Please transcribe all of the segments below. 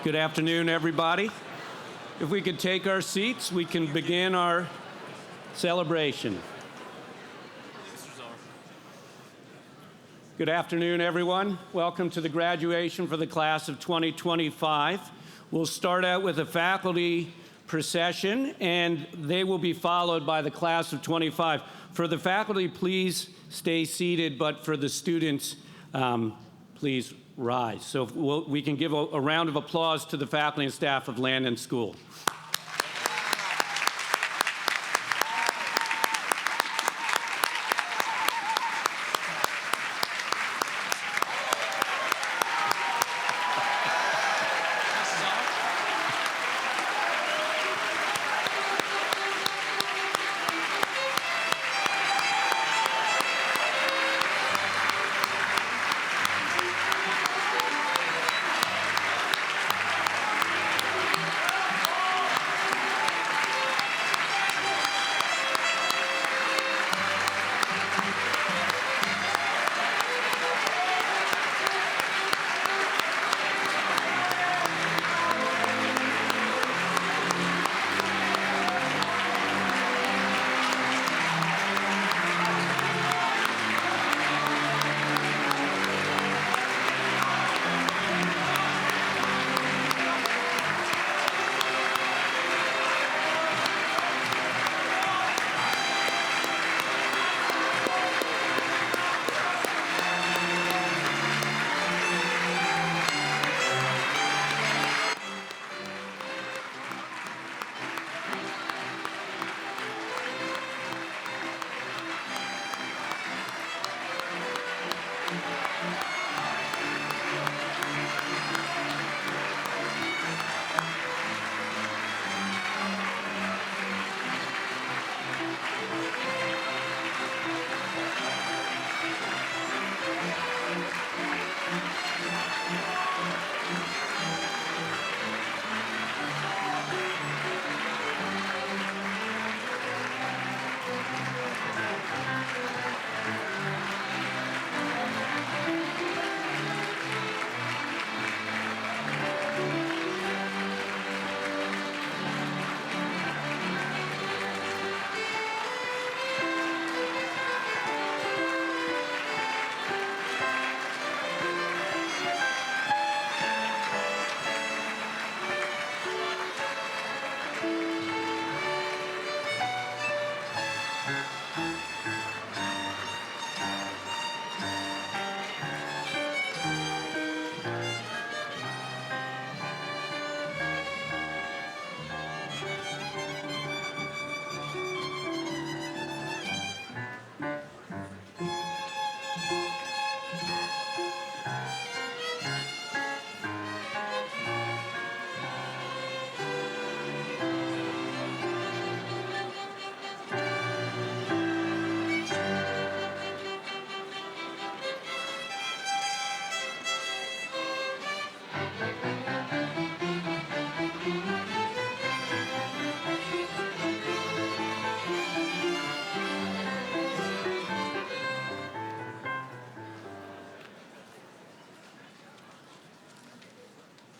Good afternoon, everybody. If we could take our seats, we can begin our celebration. Good afternoon, everyone. Welcome to the graduation for the class of 2025. We'll start out with a faculty procession, and they will be followed by the class of 25. For the faculty, please stay seated, but for the students, please rise. So we can give a round of applause to the faculty and staff of Landon School.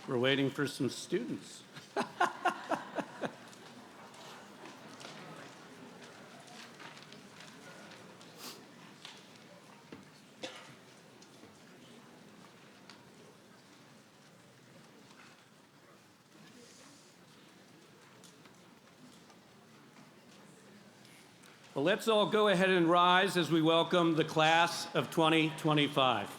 We're waiting for some students. Well, let's all go ahead and rise as we welcome the class of 2025.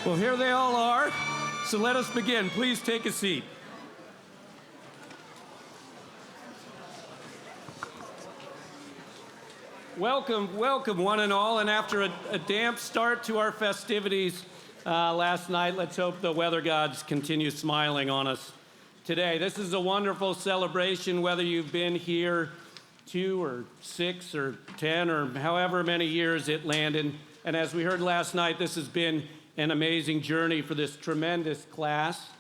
Well, here they all are. So let us begin. Please take a seat. Welcome, welcome, one and all. And after a damp start to our festivities last night, let's hope the weather gods continue smiling on us today. This is a wonderful celebration, whether you've been here 2 or 6 or 10 or however many years at Landon. And as we heard last night, this has been an amazing journey for this tremendous class,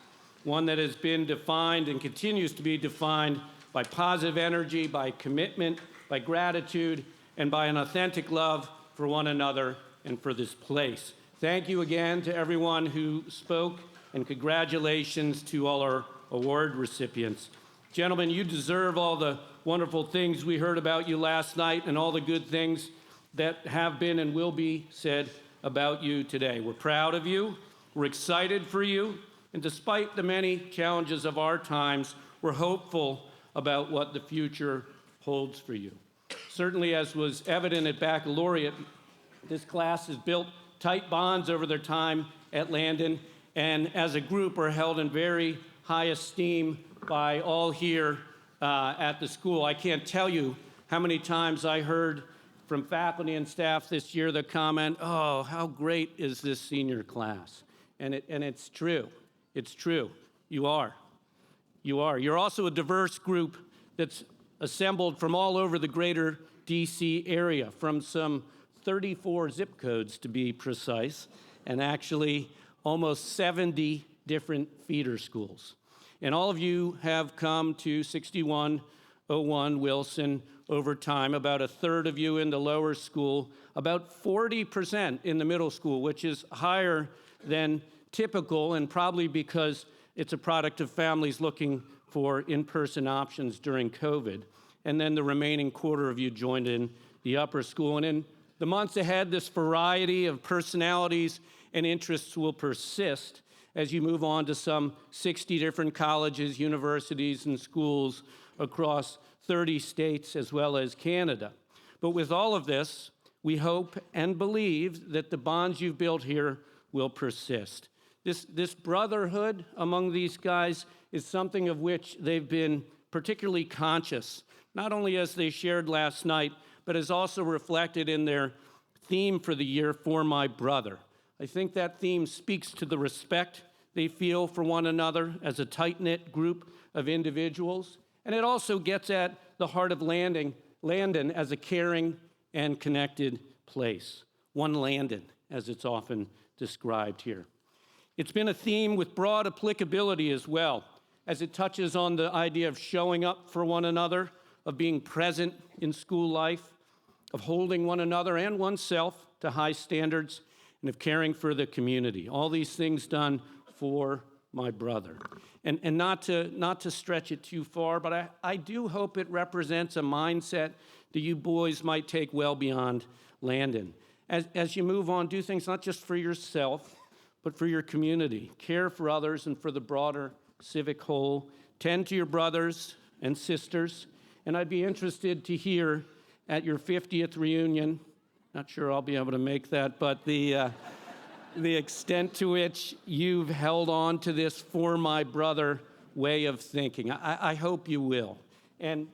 one that has been defined and continues to be defined by positive energy, by commitment, by gratitude, and by an authentic love for one another and for this place. Thank you again to everyone who spoke, and congratulations to all our award recipients. Gentlemen, you deserve all the wonderful things we heard about you last night and all the good things that have been and will be said about you today. We're proud of you, we're excited for you, and despite the many challenges of our times, we're hopeful about what the future holds for you. Certainly, as was evident at baccalaureate, this class has built tight bonds over their time at Landon, and as a group are held in very high esteem by all here at the school. I can't tell you how many times I heard from faculty and staff this year the comment, "Oh, how great is this senior class?" And it's true. It's true. You are. You are. You're also a diverse group that's assembled from all over the greater DC area, from some 34 zip codes to be precise, and actually almost 70 different feeder schools. And all of you have come to 6101 Wilson over time, about a third of you in the lower school, about 40% in the middle school, which is higher than typical, and probably because it's a product of families looking for in-person options during COVID. And then the remaining quarter of you joined in the upper school. And in the months ahead, this variety of personalities and interests will persist as you move on to some 60 different colleges, universities, and schools across 30 states as well as Canada. But with all of this, we hope and believe that the bonds you've built here will persist. This brotherhood among these guys is something of which they've been particularly conscious, not only as they shared last night, but is also reflected in their theme for the year, "For My Brother." I think that theme speaks to the respect they feel for one another as a tight-knit group of individuals. And it also gets at the heart of Landon as a caring and connected place. One Landon, as it's often described here. It's been a theme with broad applicability as well, as it touches on the idea of showing up for one another, of being present in school life, of holding one another and oneself to high standards, and of caring for the community. All these things done for my brother. And not to stretch it too far, but I do hope it represents a mindset that you boys might take well beyond Landon. As you move on, do things not just for yourself, but for your community. Care for others and for the broader civic whole. Tend to your brothers and sisters. And I'd be interested to hear at your 50th reunion, not sure I'll be able to make that, but the extent to which you've held on to this "for my brother" way of thinking. I hope you will. And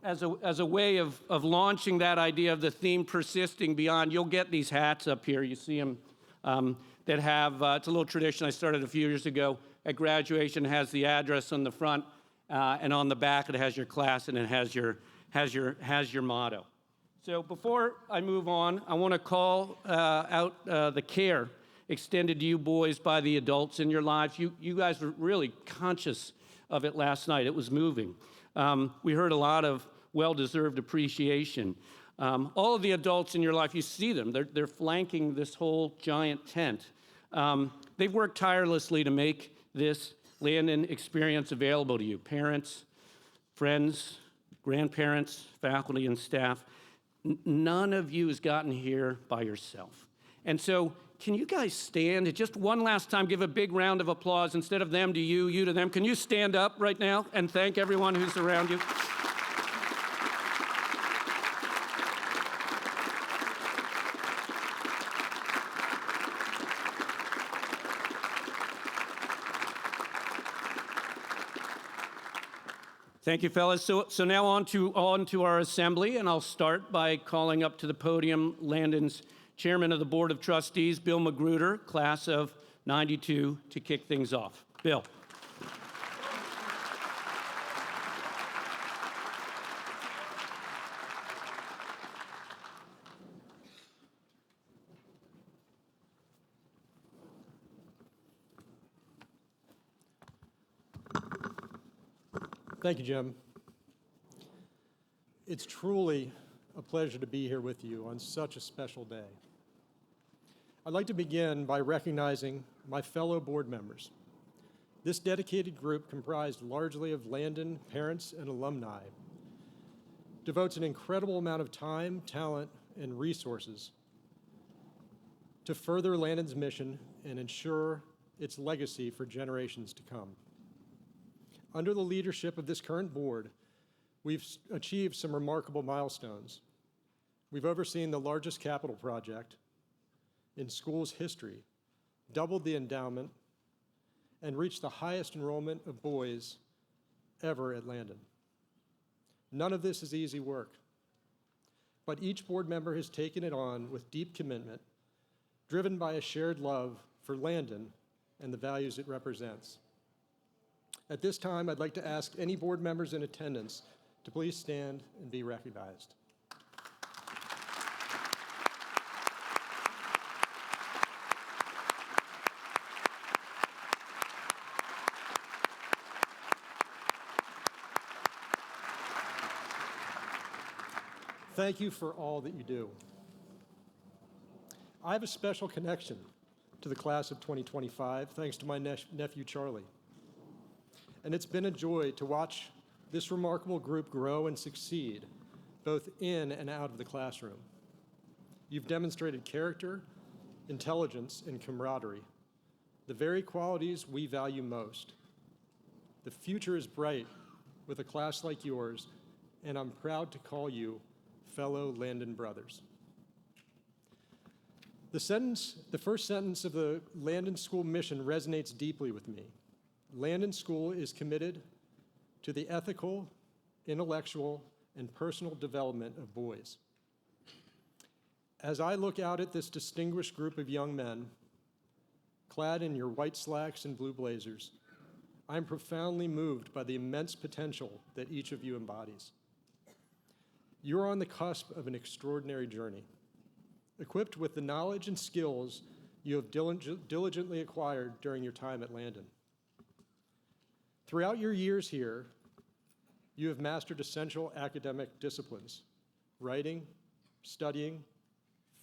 as a way of launching that idea of the theme persisting beyond, you'll get these hats up here. You see them that have, it's a little tradition I started a few years ago. At graduation, it has the address on the front, and on the back it has your class, and it has your motto. So before I move on, I want to call out the care extended to you boys by the adults in your lives. You guys were really conscious of it last night. It was moving. We heard a lot of well-deserved appreciation. All of the adults in your life, you see them. They're flanking this whole giant tent. They've worked tirelessly to make this Landon experience available to you. Parents, friends, grandparents, faculty, and staff. None of you has gotten here by yourself. And so can you guys stand and just one last time give a big round of applause instead of them to you, you to them? Can you stand up right now and thank everyone who's around you? Thank you, fellas. So now on to our assembly, and I'll start by calling up to the podium Landon's Chairman of the Board of Trustees, Bill Magruder, class of '92, to kick things off. Bill. Thank you, Jim. It's truly a pleasure to be here with you on such a special day. I'd like to begin by recognizing my fellow board members. This dedicated group, comprised largely of Landon parents and alumni, devotes an incredible amount of time, talent, and resources to further Landon's mission and ensure its legacy for generations to come. Under the leadership of this current board, we've achieved some remarkable milestones. We've overseen the largest capital project in school's history, doubled the endowment, and reached the highest enrollment of boys ever at Landon. None of this is easy work, but each board member has taken it on with deep commitment, driven by a shared love for Landon and the values it represents. At this time, I'd like to ask any board members in attendance to please stand and be recognized. Thank you for all that you do. I have a special connection to the class of 2025, thanks to my nephew, Charlie. And it's been a joy to watch this remarkable group grow and succeed, both in and out of the classroom. You've demonstrated character, intelligence, and camaraderie, the very qualities we value most. The future is bright with a class like yours, and I'm proud to call you fellow Landon brothers. The first sentence of the Landon School mission resonates deeply with me. Landon School is committed to the ethical, intellectual, and personal development of boys. As I look out at this distinguished group of young men, clad in your white slacks and blue blazers, I'm profoundly moved by the immense potential that each of you embodies. You're on the cusp of an extraordinary journey, equipped with the knowledge and skills you have diligently acquired during your time at Landon. Throughout your years here, you have mastered essential academic disciplines: writing, studying,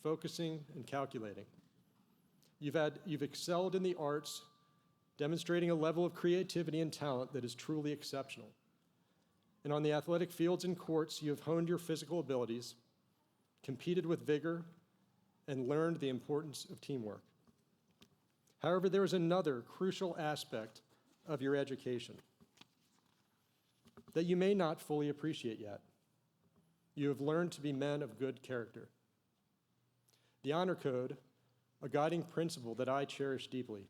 focusing, and calculating. You've excelled in the arts, demonstrating a level of creativity and talent that is truly exceptional. And on the athletic fields and courts, you have honed your physical abilities, competed with vigor, and learned the importance of teamwork. However, there is another crucial aspect of your education that you may not fully appreciate yet. You have learned to be men of good character. The honor code, a guiding principle that I cherish deeply,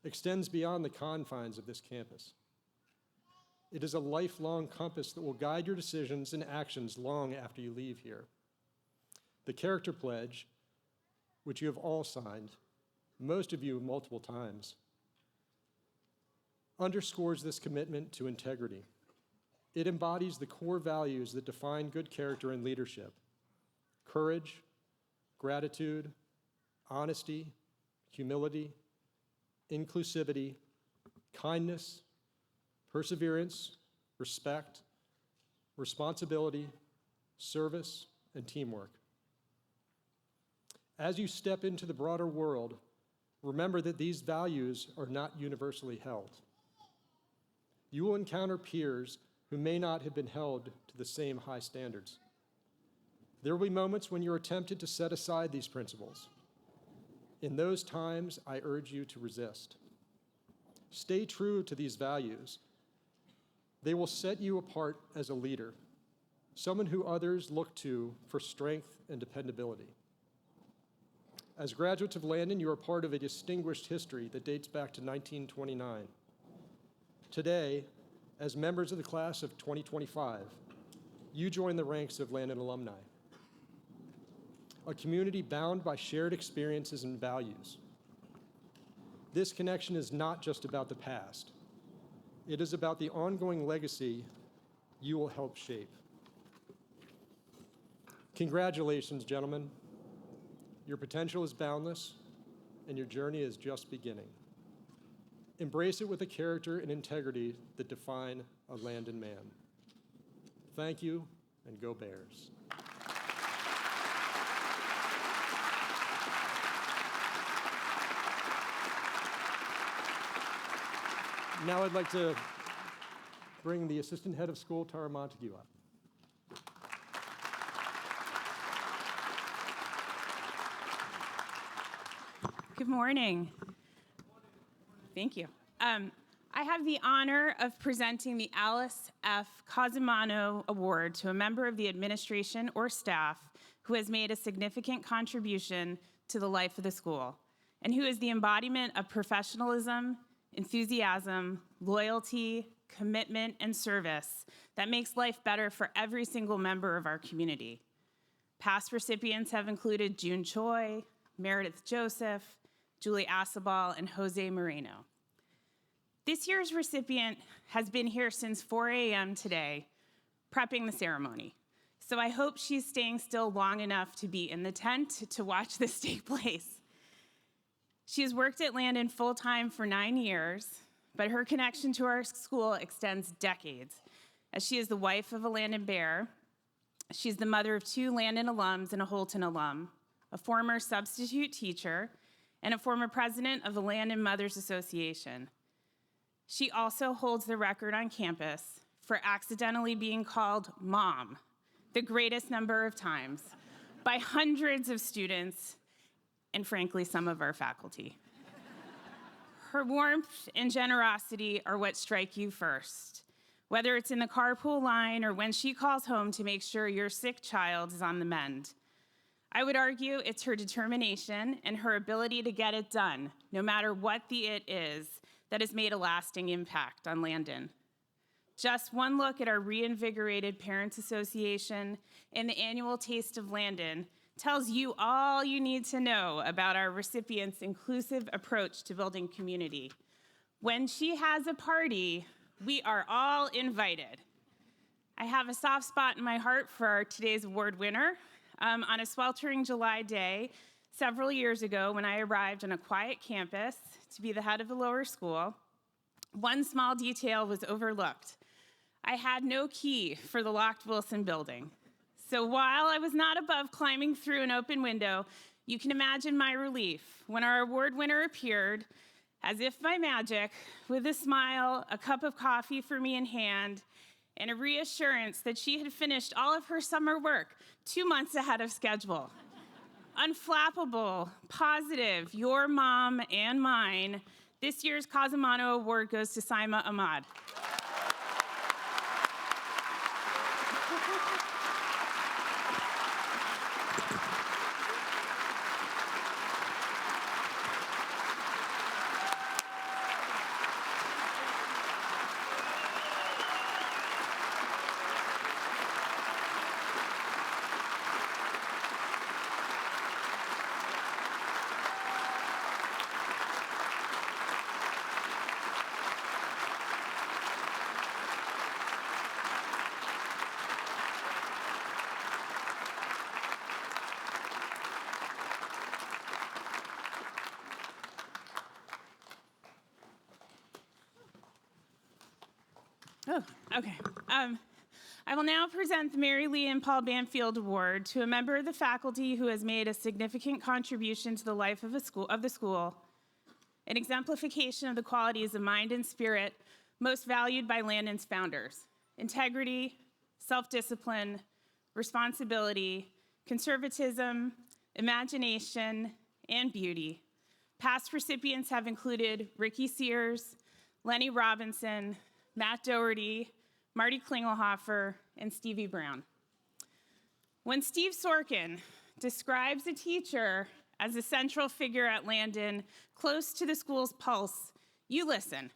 extends beyond the confines of this campus. It is a lifelong compass that will guide your decisions and actions long after you leave here. The character pledge, which you have all signed, most of you multiple times, underscores this commitment to integrity. It embodies the core values that define good character and leadership: courage, gratitude, honesty, humility, inclusivity, kindness, perseverance, respect, responsibility, service, and teamwork. As you step into the broader world, remember that these values are not universally held. You will encounter peers who may not have been held to the same high standards. There will be moments when you're tempted to set aside these principles. In those times, I urge you to resist. Stay true to these values. They will set you apart as a leader, someone who others look to for strength and dependability. As graduates of Landon, you are part of a distinguished history that dates back to 1929. Today, as members of the class of 2025, you join the ranks of Landon alumni, a community bound by shared experiences and values. This connection is not just about the past. It is about the ongoing legacy you will help shape. Congratulations, gentlemen. Your potential is boundless, and your journey is just beginning. Embrace it with the character and integrity that define a Landon man. Thank you, and go Bears. Now I'd like to bring the Assistant Head of School, Tara Montague, up. Good morning. Thank you. I have the honor of presenting the Alice F. Cosimano Award to a member of the administration or staff who has made a significant contribution to the life of the school and who is the embodiment of professionalism, enthusiasm, loyalty, commitment, and service that makes life better for every single member of our community. Past recipients have included June Choi, Meredith Joseph, Julie Asabal, and Jose Moreno. This year's recipient has been here since 4 a.m. today, prepping the ceremony. So I hope she's staying still long enough to be in the tent to watch this take place. She has worked at Landon full-time for 9 years, but her connection to our school extends decades, as she is the wife of a Landon Bear. She's the mother of 2 Landon alums and a Holton alum, a former substitute teacher, and a former president of the Landon Mothers Association. She also holds the record on campus for accidentally being called Mom the greatest number of times by hundreds of students and, frankly, some of our faculty. Her warmth and generosity are what strike you first, whether it's in the carpool line or when she calls home to make sure your sick child is on the mend. I would argue it's her determination and her ability to get it done, no matter what the it is, that has made a lasting impact on Landon. Just one look at our reinvigorated Parents Association and the annual Taste of Landon tells you all you need to know about our recipients' inclusive approach to building community. When she has a party, we are all invited. I have a soft spot in my heart for today's award winner. On a sweltering July day, several years ago when I arrived on a quiet campus to be the head of the lower school, one small detail was overlooked. I had no key for the locked Wilson building. So while I was not above climbing through an open window, you can imagine my relief when our award winner appeared, as if by magic, with a smile, a cup of coffee for me in hand, and a reassurance that she had finished all of her summer work 2 months ahead of schedule. Unflappable, positive, your mom and mine. This year's Cosimano Award goes to Saima Ahmad. Oh, okay. I will now present the Mary Lee and Paul Banfield Award to a member of the faculty who has made a significant contribution to the life of the school, an exemplification of the qualities of mind and spirit most valued by Landon's founders: integrity, self-discipline, responsibility, conservatism, imagination, and beauty. Past recipients have included Ricky Sears, Lenny Robinson, Matt Doherty, Marty Klingelhofer, and Stevie Brown. When Steve Sorkin describes a teacher as a central figure at Landon, close to the school's pulse, you listen.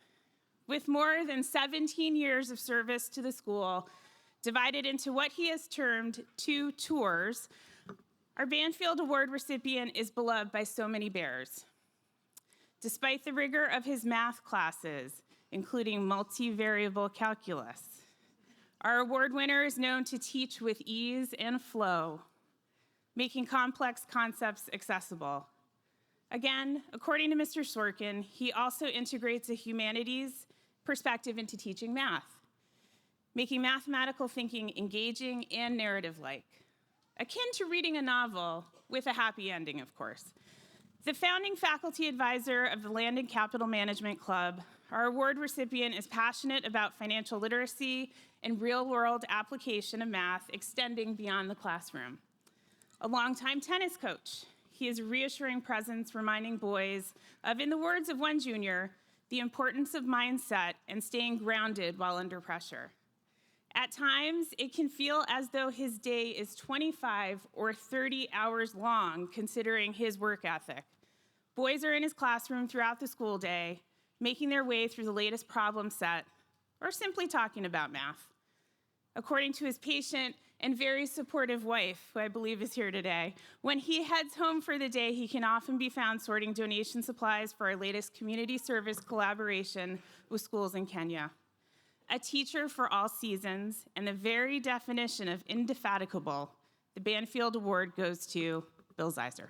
With more than 17 years of service to the school, divided into what he has termed 2 tours, our Banfield Award recipient is beloved by so many Bears. Despite the rigor of his math classes, including multivariable calculus, our award winner is known to teach with ease and flow, making complex concepts accessible. Again, according to Mr. Sorkin, he also integrates a humanities perspective into teaching math, making mathematical thinking engaging and narrative-like, akin to reading a novel with a happy ending, of course. The founding faculty advisor of the Landon Capital Management Club, our award recipient is passionate about financial literacy and real-world application of math extending beyond the classroom. A longtime tennis coach, he is a reassuring presence reminding boys of, in the words of one junior, the importance of mindset and staying grounded while under pressure. At times, it can feel as though his day is 25 or 30 hours long, considering his work ethic. Boys are in his classroom throughout the school day, making their way through the latest problem set, or simply talking about math. According to his patient and very supportive wife, who I believe is here today, when he heads home for the day, he can often be found sorting donation supplies for our latest community service collaboration with schools in Kenya. A teacher for all seasons, and the very definition of indefatigable, the Banfield Award goes to Bill Zeiser.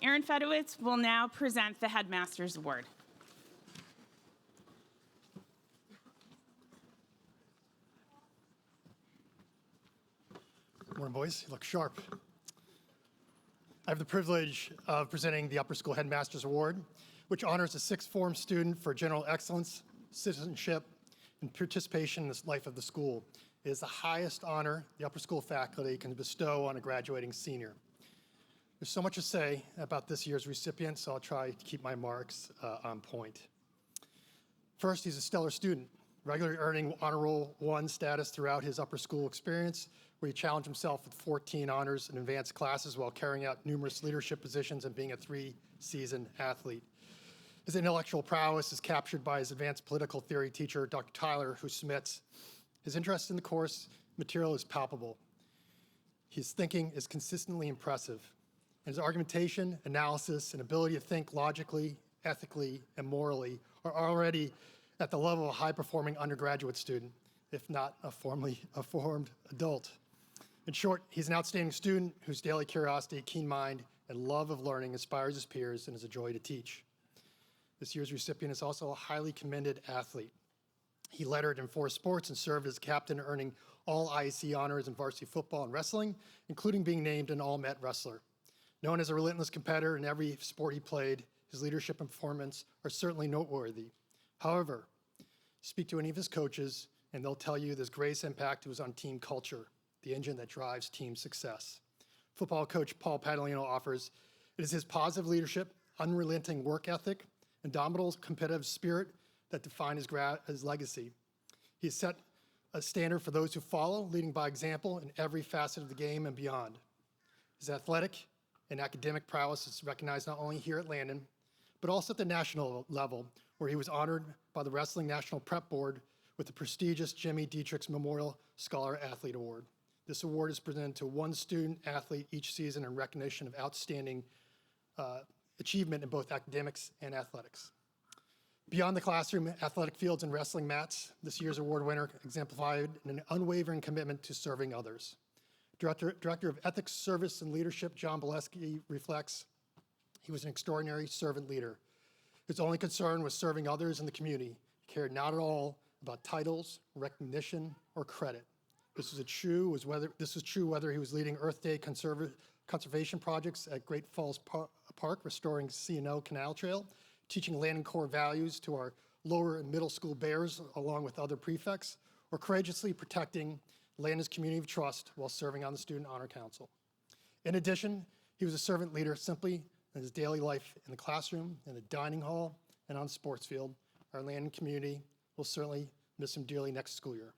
Aaron Fedowitz will now present the Headmaster's Award. Morning, boys. You look sharp. I have the privilege of presenting the Upper School Headmaster's Award, which honors a sixth form student for general excellence, citizenship, and participation in the life of the school. It is the highest honor the upper school faculty can bestow on a graduating senior. There's so much to say about this year's recipient, so I'll try to keep my marks on point. First, he's a stellar student, regularly earning Honor Roll 1 status throughout his upper school experience, where he challenged himself with 14 honors and advanced classes while carrying out numerous leadership positions and being a 3-season athlete. His intellectual prowess is captured by his advanced political theory teacher, Dr. Tyler, who submits, his interest in the course material is palpable. His thinking is consistently impressive. And his argumentation, analysis, and ability to think logically, ethically, and morally are already at the level of a high-performing undergraduate student, if not a formed adult. In short, he's an outstanding student whose daily curiosity, keen mind, and love of learning inspires his peers and is a joy to teach. This year's recipient is also a highly commended athlete. He lettered in 4 sports and served as captain, earning all IAC honors in varsity football and wrestling, including being named an All-Met wrestler. Known as a relentless competitor in every sport he played, his leadership and performance are certainly noteworthy. However, speak to any of his coaches, and they'll tell you there's greatest impact was on team culture, the engine that drives team success. Football coach Paul Padalino offers, it is his positive leadership, unrelenting work ethic, indomitable competitive spirit that define his legacy. He has set a standard for those who follow, leading by example in every facet of the game and beyond. His athletic and academic prowess is recognized not only here at Landon, but also at the national level, where he was honored by the Wrestling National Prep Board with the prestigious Jimmy Dietrich's Memorial Scholar Athlete Award. This award is presented to one student athlete each season in recognition of outstanding achievement in both academics and athletics. Beyond the classroom, athletic fields and wrestling mats, this year's award winner exemplified an unwavering commitment to serving others. Director of Ethics, Service, and Leadership, John Bolesky, reflects, he was an extraordinary servant leader. His only concern was serving others in the community. He cared not at all about titles, recognition, or credit. This was true whether he was leading Earth Day conservation projects at Great Falls Park, restoring C&O Canal Trail, teaching Landon core values to our lower and middle school bears along with other prefects, or courageously protecting Landon's community of trust while serving on the Student Honor Council. In addition, he was a servant leader simply in his daily life in the classroom, in the dining hall, and on the sports field. Our Landon community will certainly miss him dearly next school year.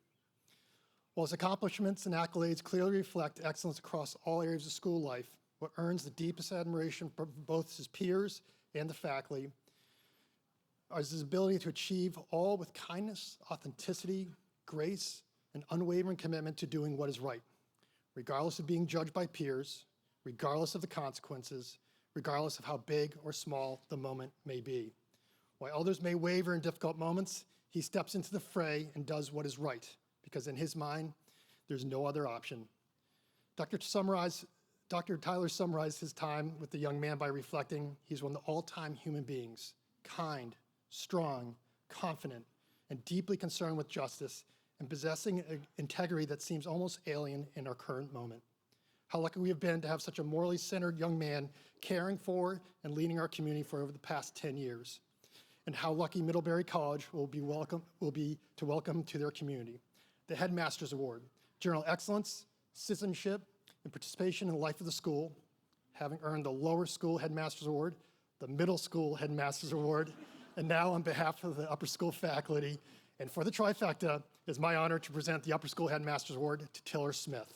While his accomplishments and accolades clearly reflect excellence across all areas of school life, what earns the deepest admiration from both his peers and the faculty is his ability to achieve all with kindness, authenticity, grace, and unwavering commitment to doing what is right, regardless of being judged by peers, regardless of the consequences, regardless of how big or small the moment may be. While others may waver in difficult moments, he steps into the fray and does what is right, because in his mind, there's no other option. Dr. Tyler summarized his time with the young man by reflecting, he's one of the all-time human beings, kind, strong, confident, and deeply concerned with justice, and possessing an integrity that seems almost alien in our current moment. How lucky we have been to have such a morally centered young man caring for and leading our community for over the past 10 years. And how lucky Middlebury College will be to welcome to their community. The Headmasters Award, General Excellence, Citizenship, and Participation in the Life of the School, having earned the Lower School Headmasters Award, the Middle School Headmasters Award, and now on behalf of the Upper School faculty, and for the trifecta, it's my honor to present the Upper School Headmasters Award to Tiller Smith.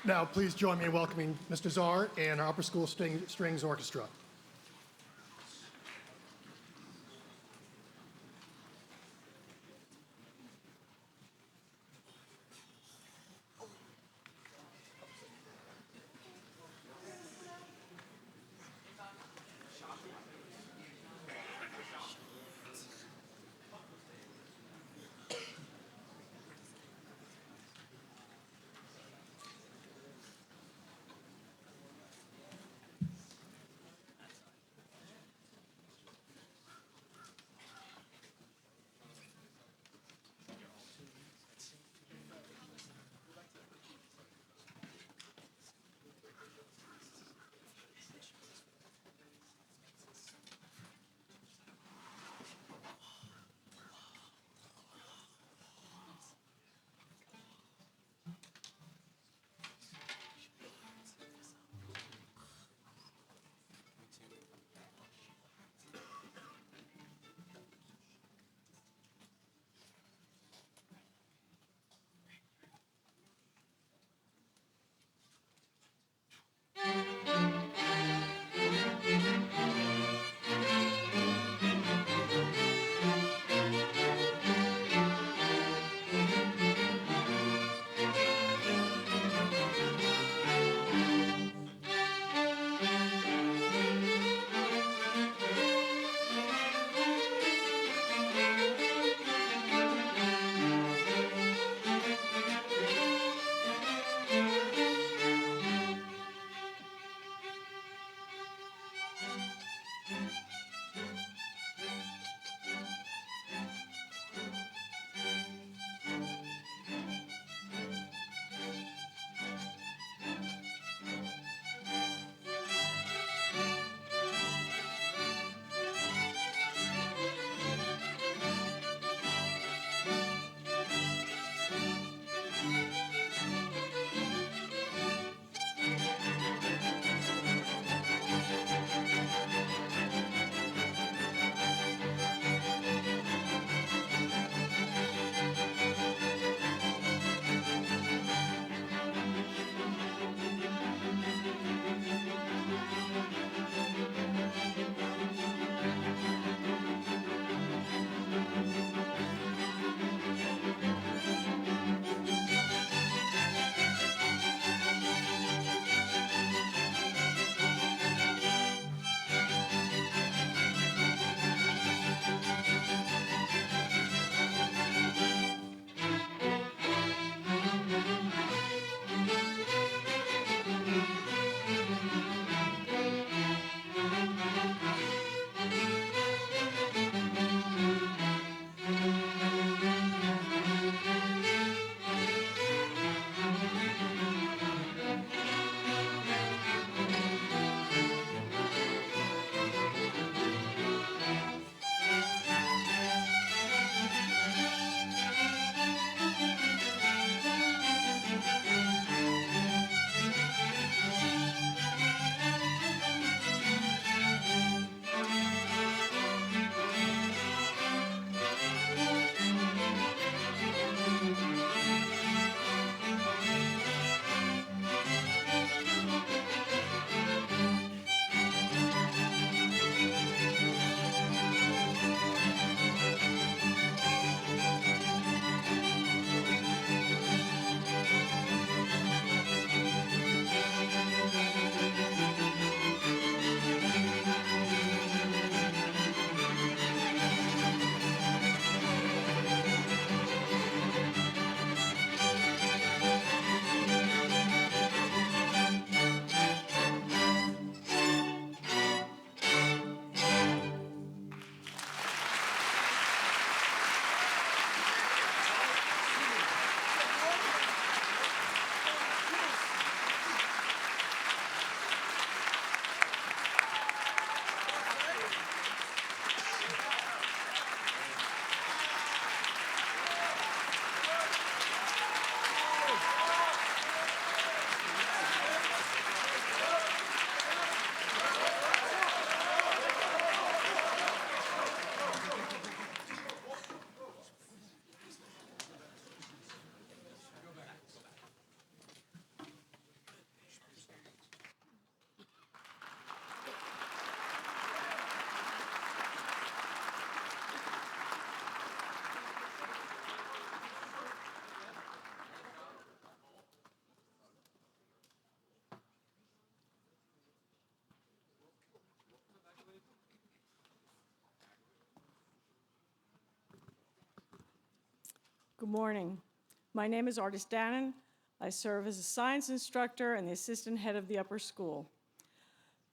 Now, please join me in welcoming Mr. Czar and our Upper School Strings Orchestra. Good morning. My name is Artis Dannon. I serve as a science instructor and the assistant head of the upper school.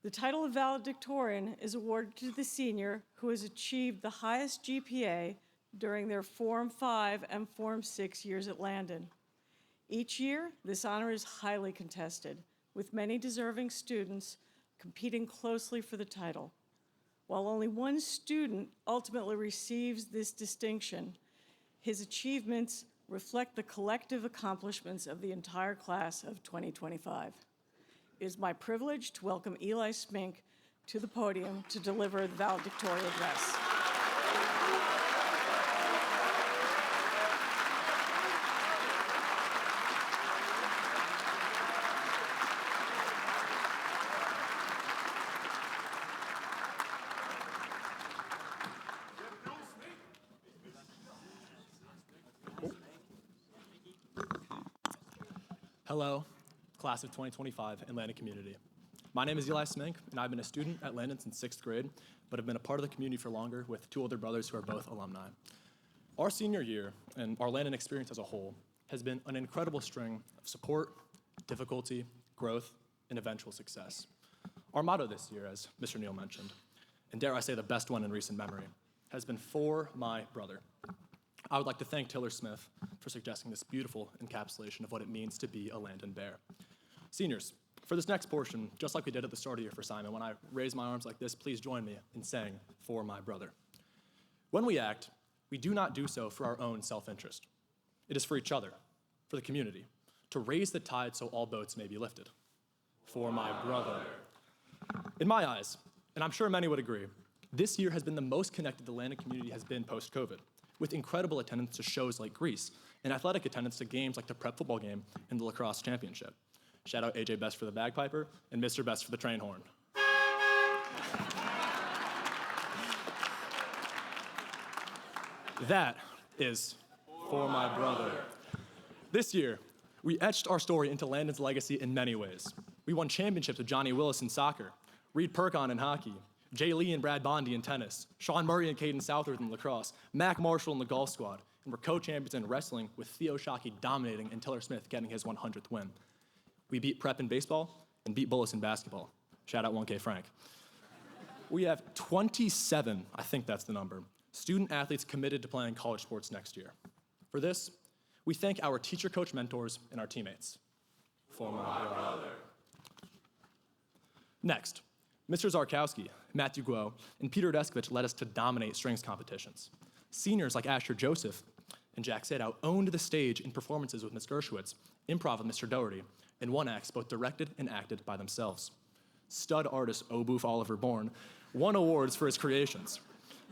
The title of valedictorian is awarded to the senior who has achieved the highest GPA during their Form 5 and Form 6 years at Landon. Each year, this honor is highly contested, with many deserving students competing closely for the title. While only one student ultimately receives this distinction, his achievements reflect the collective accomplishments of the entire class of 2025. It is my privilege to welcome Eli Smink to the podium to deliver the valedictorian address. Hello, class of 2025 and Landon community. My name is Eli Smink, and I've been a student at Landon since 6th grade, but have been a part of the community for longer with two older brothers who are both alumni. Our senior year and our Landon experience as a whole has been an incredible string of support, difficulty, growth, and eventual success. Our motto this year, as Mr. Neal mentioned, and dare I say the best one in recent memory, has been "For My Brother." I would like to thank Tiller Smith for suggesting this beautiful encapsulation of what it means to be a Landon Bear. Seniors, for this next portion, just like we did at the start of the year for Simon, when I raise my arms like this, please join me in saying, "For my brother." When we act, we do not do so for our own self-interest. It is for each other, for the community, to raise the tide so all boats may be lifted. For my brother. In my eyes, and I'm sure many would agree, this year has been the most connected the Landon community has been post-COVID, with incredible attendance to shows like Grease, and athletic attendance to games like the prep football game and the lacrosse championship. Shout out AJ Best for the bagpiper and Mr. Best for the train horn. That is For My Brother. This year, we etched our story into Landon's legacy in many ways. We won championships with Johnny Willis in soccer, Reed Perkon in hockey, Jay Lee and Brad Bondi in tennis, Sean Murray and Caden Southworth in lacrosse, Mac Marshall in the golf squad, and we're co-champions in wrestling with Theo Shockey dominating and Tiller Smith getting his 100th win. We beat Prep in baseball and beat Bullis in basketball. Shout out 1K Frank. We have 27, I think that's the number, student athletes committed to playing college sports next year. For this, we thank our teacher, coach, mentors, and our teammates. For my brother. Next, Mr. Zarkowski, Matthew Guo, and Peter Deskovich led us to dominate strings competitions. Seniors like Asher Joseph and Jack Sadow owned the stage in performances with Ms. Gershwitz, improv with Mr. Doherty, and one acts both directed and acted by themselves. Stud artist Oboof Oliver Bourne won awards for his creations.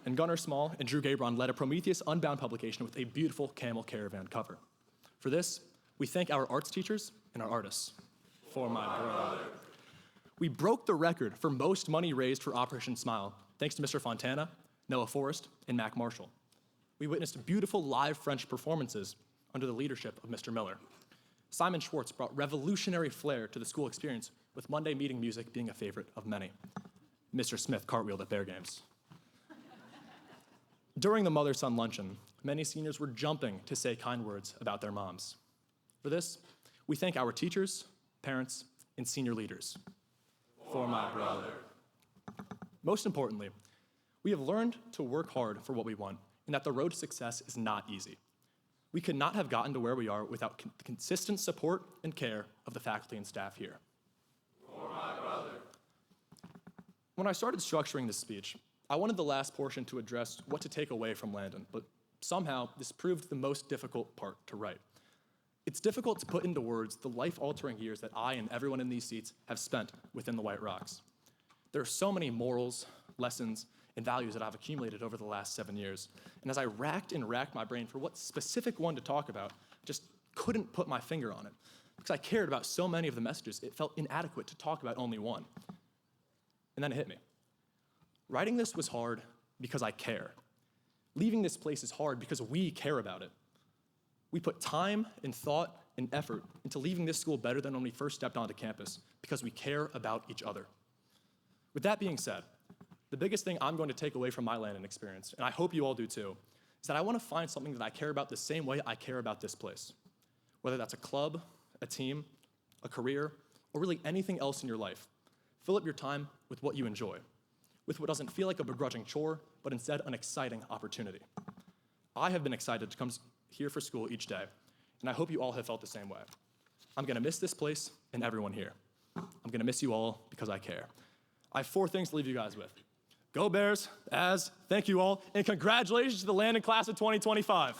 And Gunnar Small and Drew Gabron led a Prometheus Unbound publication with a beautiful camel caravan cover. For this, we thank our arts teachers and our artists. For my brother. We broke the record for most money raised for Operation Smile, thanks to Mr. Fontana, Noah Forrest, and Mac Marshall. We witnessed beautiful live French performances under the leadership of Mr. Miller. Simon Schwartz brought revolutionary flair to the school experience, with Monday meeting music being a favorite of many. Mr. Smith cartwheeled at Bear Games. During the mother-son luncheon, many seniors were jumping to say kind words about their moms. For this, we thank our teachers, parents, and senior leaders. For my brother. Most importantly, we have learned to work hard for what we want, and that the road to success is not easy. We could not have gotten to where we are without the consistent support and care of the faculty and staff here. For my brother. When I started structuring this speech, I wanted the last portion to address what to take away from Landon, but somehow this proved the most difficult part to write. It's difficult to put into words the life-altering years that I and everyone in these seats have spent within the White Rocks. There are so many morals, lessons, and values that I've accumulated over the last 7 years. And as I racked my brain for what specific one to talk about, just couldn't put my finger on it. Because I cared about so many of the messages, it felt inadequate to talk about only one. And then it hit me. Writing this was hard because I care. Leaving this place is hard because we care about it. We put time and thought and effort into leaving this school better than when we first stepped onto campus because we care about each other. With that being said, the biggest thing I'm going to take away from my Landon experience, and I hope you all do too, is that I want to find something that I care about the same way I care about this place. Whether that's a club, a team, a career, or really anything else in your life. Fill up your time with what you enjoy, with what doesn't feel like a begrudging chore, but instead an exciting opportunity. I have been excited to come here for school each day, and I hope you all have felt the same way. I'm gonna miss this place and everyone here. I'm gonna miss you all because I care. I have 4 things to leave you guys with. Go Bears, thank you all, and congratulations to the Landon class of 2025.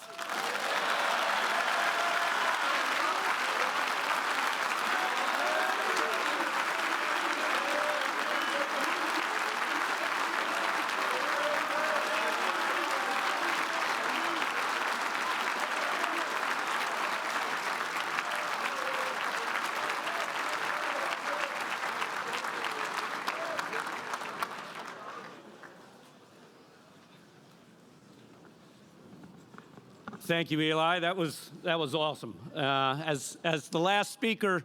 Thank you, Eli. That was awesome. As the last speaker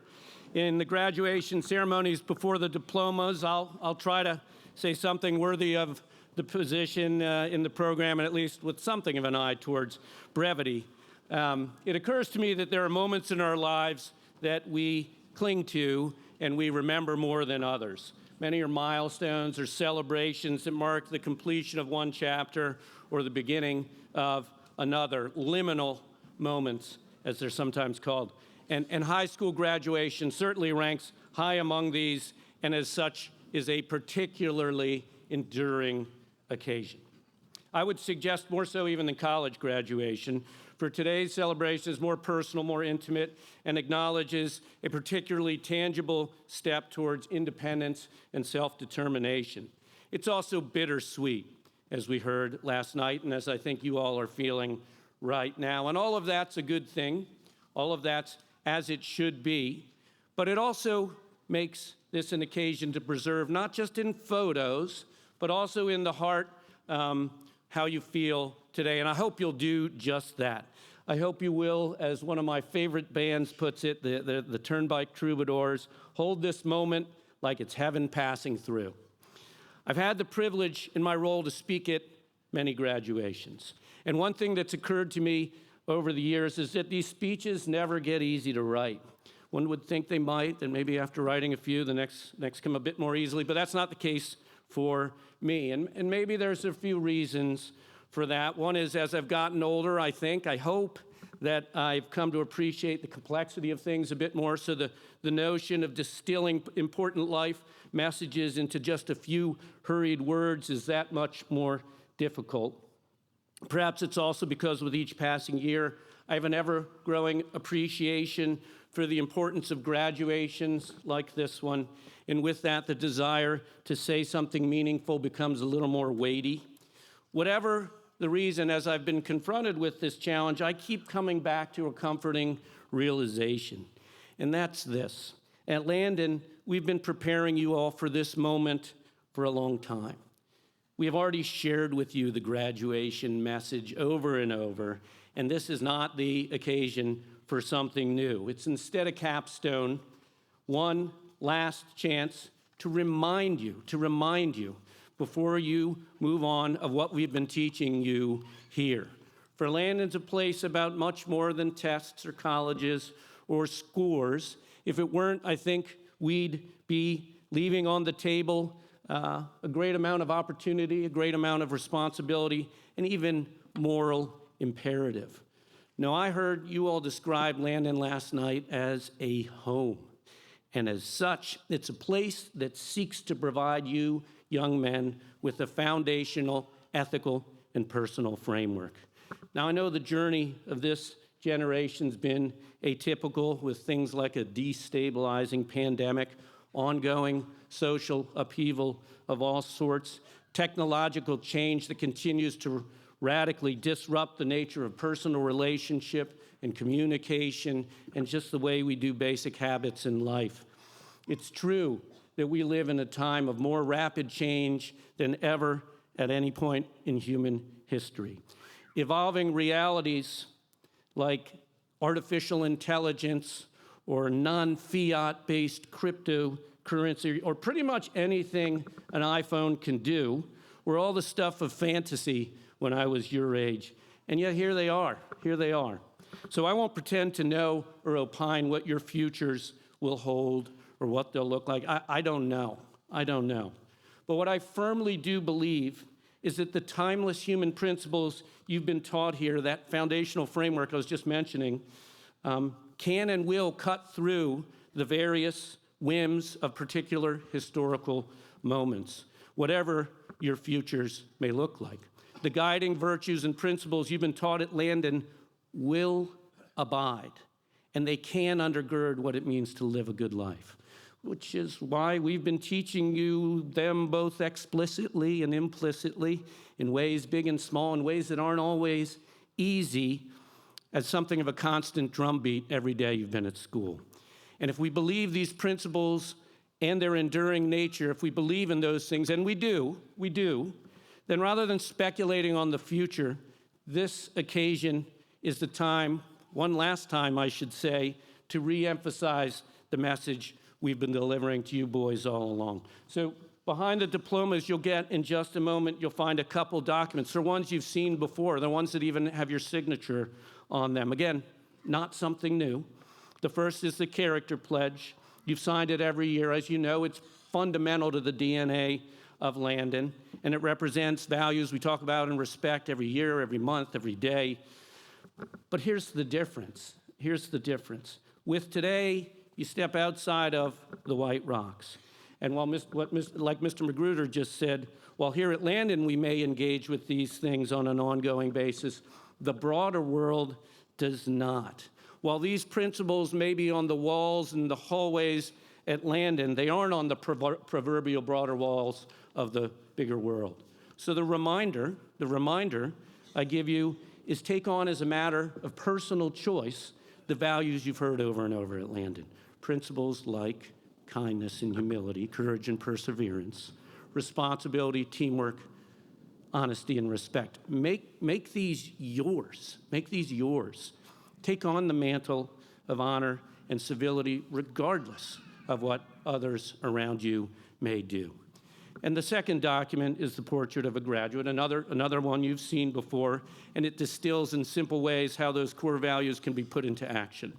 in the graduation ceremonies before the diplomas, I'll try to say something worthy of the position in the program, and at least with something of an eye towards brevity. It occurs to me that there are moments in our lives that we cling to and we remember more than others. Many are milestones or celebrations that mark the completion of one chapter or the beginning of another, liminal moments, as they're sometimes called. And high school graduation certainly ranks high among these, and as such is a particularly enduring occasion. I would suggest more so even than college graduation, for today's celebration is more personal, more intimate, and acknowledges a particularly tangible step towards independence and self-determination. It's also bittersweet, as we heard last night, and as I think you all are feeling right now. And all of that's a good thing. All of that's as it should be. But it also makes this an occasion to preserve, not just in photos, but also in the heart, how you feel today. And I hope you'll do just that. I hope you will, as one of my favorite bands puts it, the Turnpike Troubadours, hold this moment like it's heaven passing through. I've had the privilege in my role to speak at many graduations. And one thing that's occurred to me over the years is that these speeches never get easy to write. One would think they might, and maybe after writing a few, the next come a bit more easily, but that's not the case for me. And maybe there's a few reasons for that. One is, as I've gotten older, I hope that I've come to appreciate the complexity of things a bit more, so the notion of distilling important life messages into just a few hurried words is that much more difficult. Perhaps it's also because with each passing year, I have an ever-growing appreciation for the importance of graduations like this one, and with that, the desire to say something meaningful becomes a little more weighty. Whatever the reason, as I've been confronted with this challenge, I keep coming back to a comforting realization, and that's this. At Landon, we've been preparing you all for this moment for a long time. We have already shared with you the graduation message over and over, and this is not the occasion for something new. It's instead a capstone, one last chance to remind you before you move on of what we've been teaching you here. For Landon's a place about much more than tests or colleges or scores. If it weren't, I think we'd be leaving on the table a great amount of opportunity, a great amount of responsibility, and even moral imperative. Now, I heard you all describe Landon last night as a home. And as such, it's a place that seeks to provide you, young men, with a foundational, ethical, and personal framework. Now, I know the journey of this generation's been atypical, with things like a destabilizing pandemic, ongoing social upheaval of all sorts, technological change that continues to radically disrupt the nature of personal relationship and communication and just the way we do basic habits in life. It's true that we live in a time of more rapid change than ever at any point in human history. Evolving realities like artificial intelligence or non-fiat-based cryptocurrency, or pretty much anything an iPhone can do, were all the stuff of fantasy when I was your age. And yet here they are. So I won't pretend to know or opine what your futures will hold or what they'll look like. I don't know. But what I firmly do believe is that the timeless human principles you've been taught here, that foundational framework I was just mentioning, can and will cut through the various whims of particular historical moments, whatever your futures may look like. The guiding virtues and principles you've been taught at Landon will abide, and they can undergird what it means to live a good life, which is why we've been teaching you them both explicitly and implicitly in ways big and small, in ways that aren't always easy, as something of a constant drumbeat every day you've been at school. And if we believe these principles and their enduring nature, if we believe in those things, and we do, then rather than speculating on the future, this occasion is the time, one last time I should say, to re-emphasize the message we've been delivering to you boys all along. So behind the diplomas you'll get in just a moment, you'll find a couple documents. They're ones you've seen before. They're ones that even have your signature on them. Again, not something new. The first is the character pledge. You've signed it every year. As you know, it's fundamental to the DNA of Landon, and it represents values we talk about and respect every year, every month, every day. But here's the difference. With today, you step outside of the white rocks. And while like Mr. Magruder just said, while here at Landon we may engage with these things on an ongoing basis, the broader world does not. While these principles may be on the walls and the hallways at Landon, they aren't on the proverbial broader walls of the bigger world. So the reminder I give you is take on as a matter of personal choice the values you've heard over and over at Landon. Principles like kindness and humility, courage and perseverance, responsibility, teamwork, honesty, and respect. Make these yours. Take on the mantle of honor and civility regardless of what others around you may do. And the second document is the portrait of a graduate, another one you've seen before, and it distills in simple ways how those core values can be put into action.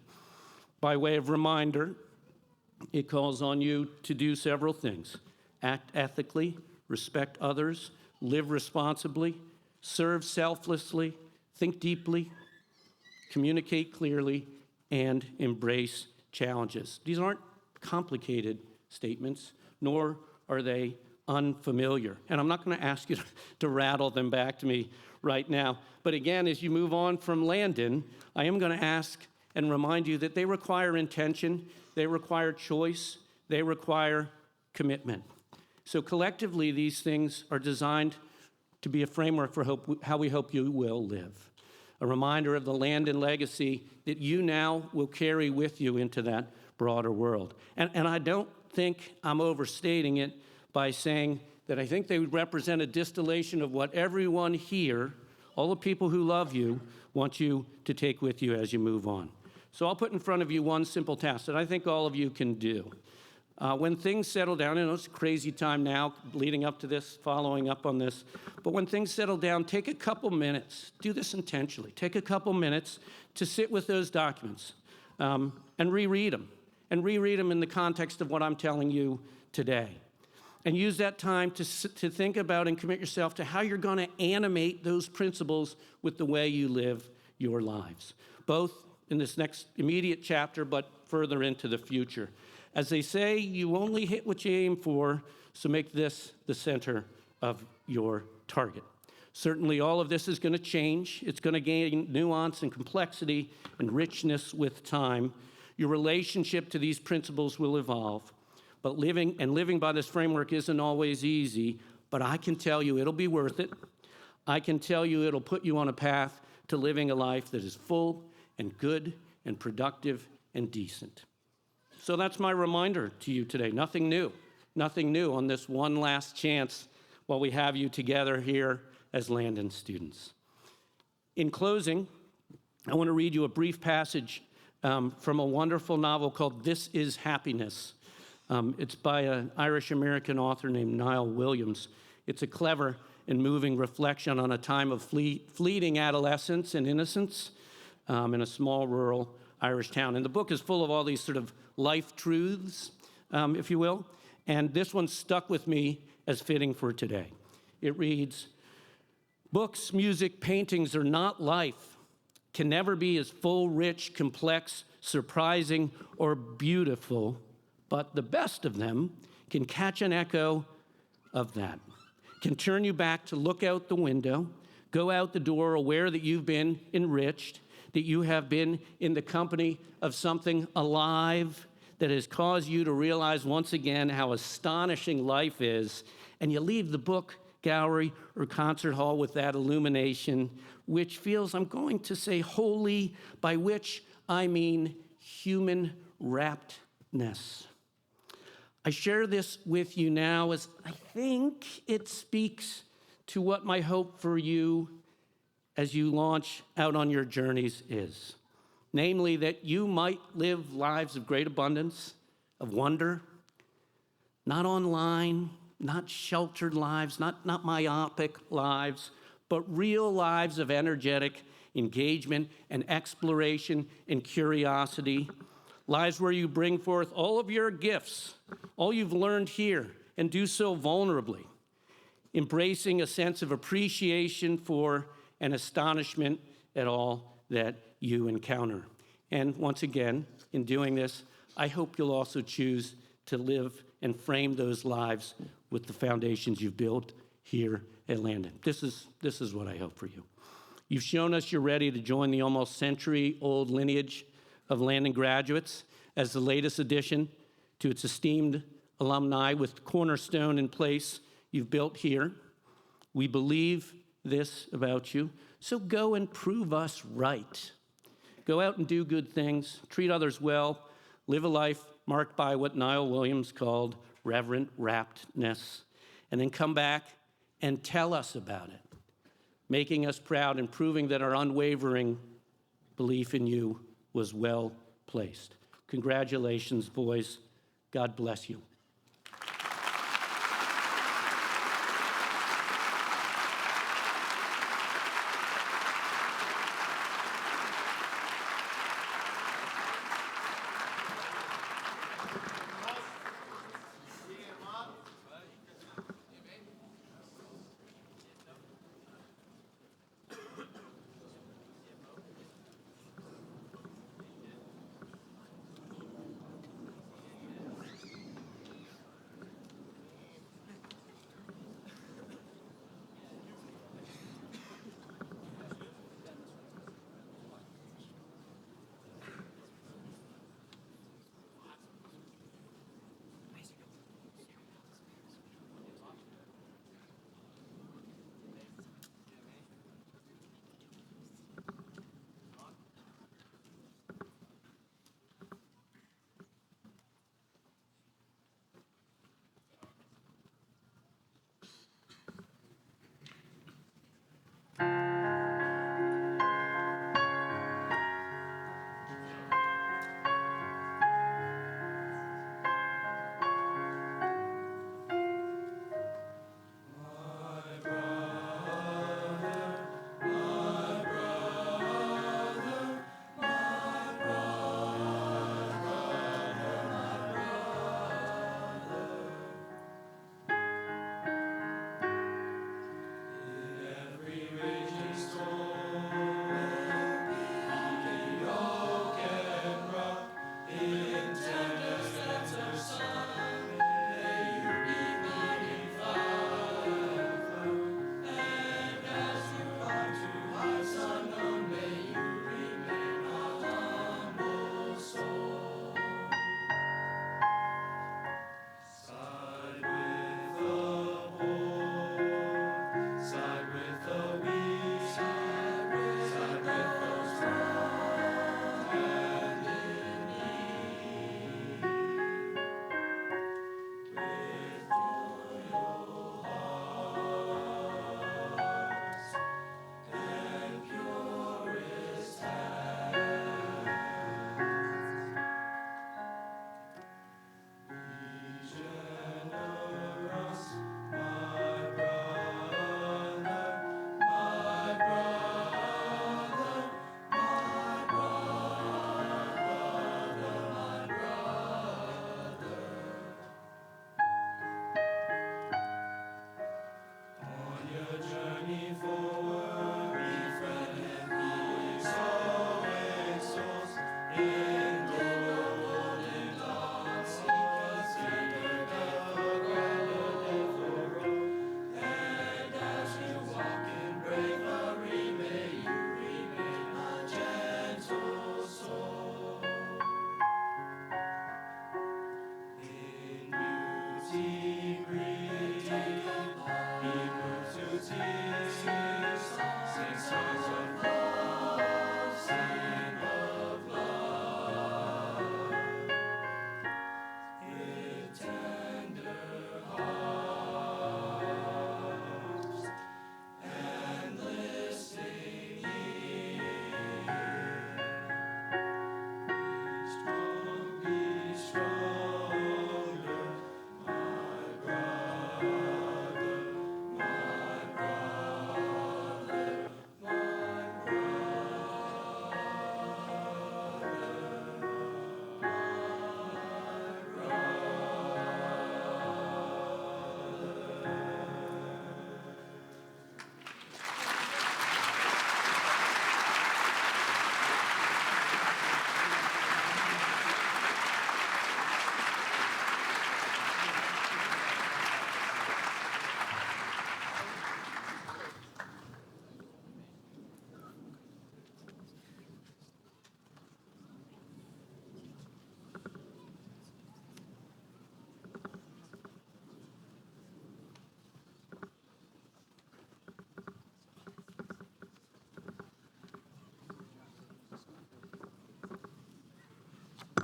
By way of reminder, it calls on you to do several things: act ethically, respect others, live responsibly, serve selflessly, think deeply, communicate clearly, and embrace challenges. These aren't complicated statements, nor are they unfamiliar. And I'm not going to ask you to rattle them back to me right now. But again, as you move on from Landon, I am going to ask and remind you that they require intention, they require choice, they require commitment. So collectively, these things are designed to be a framework for how we hope you will live. A reminder of the Landon legacy that you now will carry with you into that broader world. And I don't think I'm overstating it by saying that I think they represent a distillation of what everyone here, all the people who love you, want you to take with you as you move on. So I'll put in front of you one simple task that I think all of you can do. When things settle down, I know it's a crazy time now, leading up to this, following up on this, but when things settle down, take a couple minutes, do this intentionally, take a couple minutes to sit with those documents and reread them in the context of what I'm telling you today. And use that time to think about and commit yourself to how you're going to animate those principles with the way you live your lives, both in this next immediate chapter, but further into the future. As they say, you only hit what you aim for, so make this the center of your target. Certainly, all of this is going to change. It's going to gain nuance and complexity and richness with time. Your relationship to these principles will evolve. But living by this framework isn't always easy, but I can tell you it'll be worth it. I can tell you it'll put you on a path to living a life that is full and good and productive and decent. So that's my reminder to you today. Nothing new on this one last chance while we have you together here as Landon students. In closing, I want to read you a brief passage from a wonderful novel called This Is Happiness. It's by an Irish-American author named Niall Williams. It's a clever and moving reflection on a time of fleeting adolescence and innocence in a small rural Irish town. And the book is full of all these sort of life truths, if you will. And this one stuck with me as fitting for today. It reads, "Books, music, paintings are not life, can never be as full, rich, complex, surprising, or beautiful, but the best of them can catch an echo of that, can turn you back to look out the window, go out the door aware that you've been enriched, that you have been in the company of something alive that has caused you to realize once again how astonishing life is, and you leave the book gallery or concert hall with that illumination, which feels, I'm going to say holy, by which I mean human raptness." I share this with you now as I think it speaks to what my hope for you as you launch out on your journeys is. Namely, that you might live lives of great abundance, of wonder, not online, not sheltered lives, not myopic lives, but real lives of energetic engagement and exploration and curiosity. Lives where you bring forth all of your gifts, all you've learned here, and do so vulnerably, embracing a sense of appreciation for and astonishment at all that you encounter. And once again, in doing this, I hope you'll also choose to live and frame those lives with the foundations you've built here at Landon. This is what I hope for you. You've shown us you're ready to join the almost century-old lineage of Landon graduates as the latest addition to its esteemed alumni with Cornerstone in place you've built here. We believe this about you, so go and prove us right. Go out and do good things, treat others well, live a life marked by what Niall Williams called reverent raptness, and then come back and tell us about it, making us proud and proving that our unwavering belief in you was well placed. Congratulations, boys. God bless you.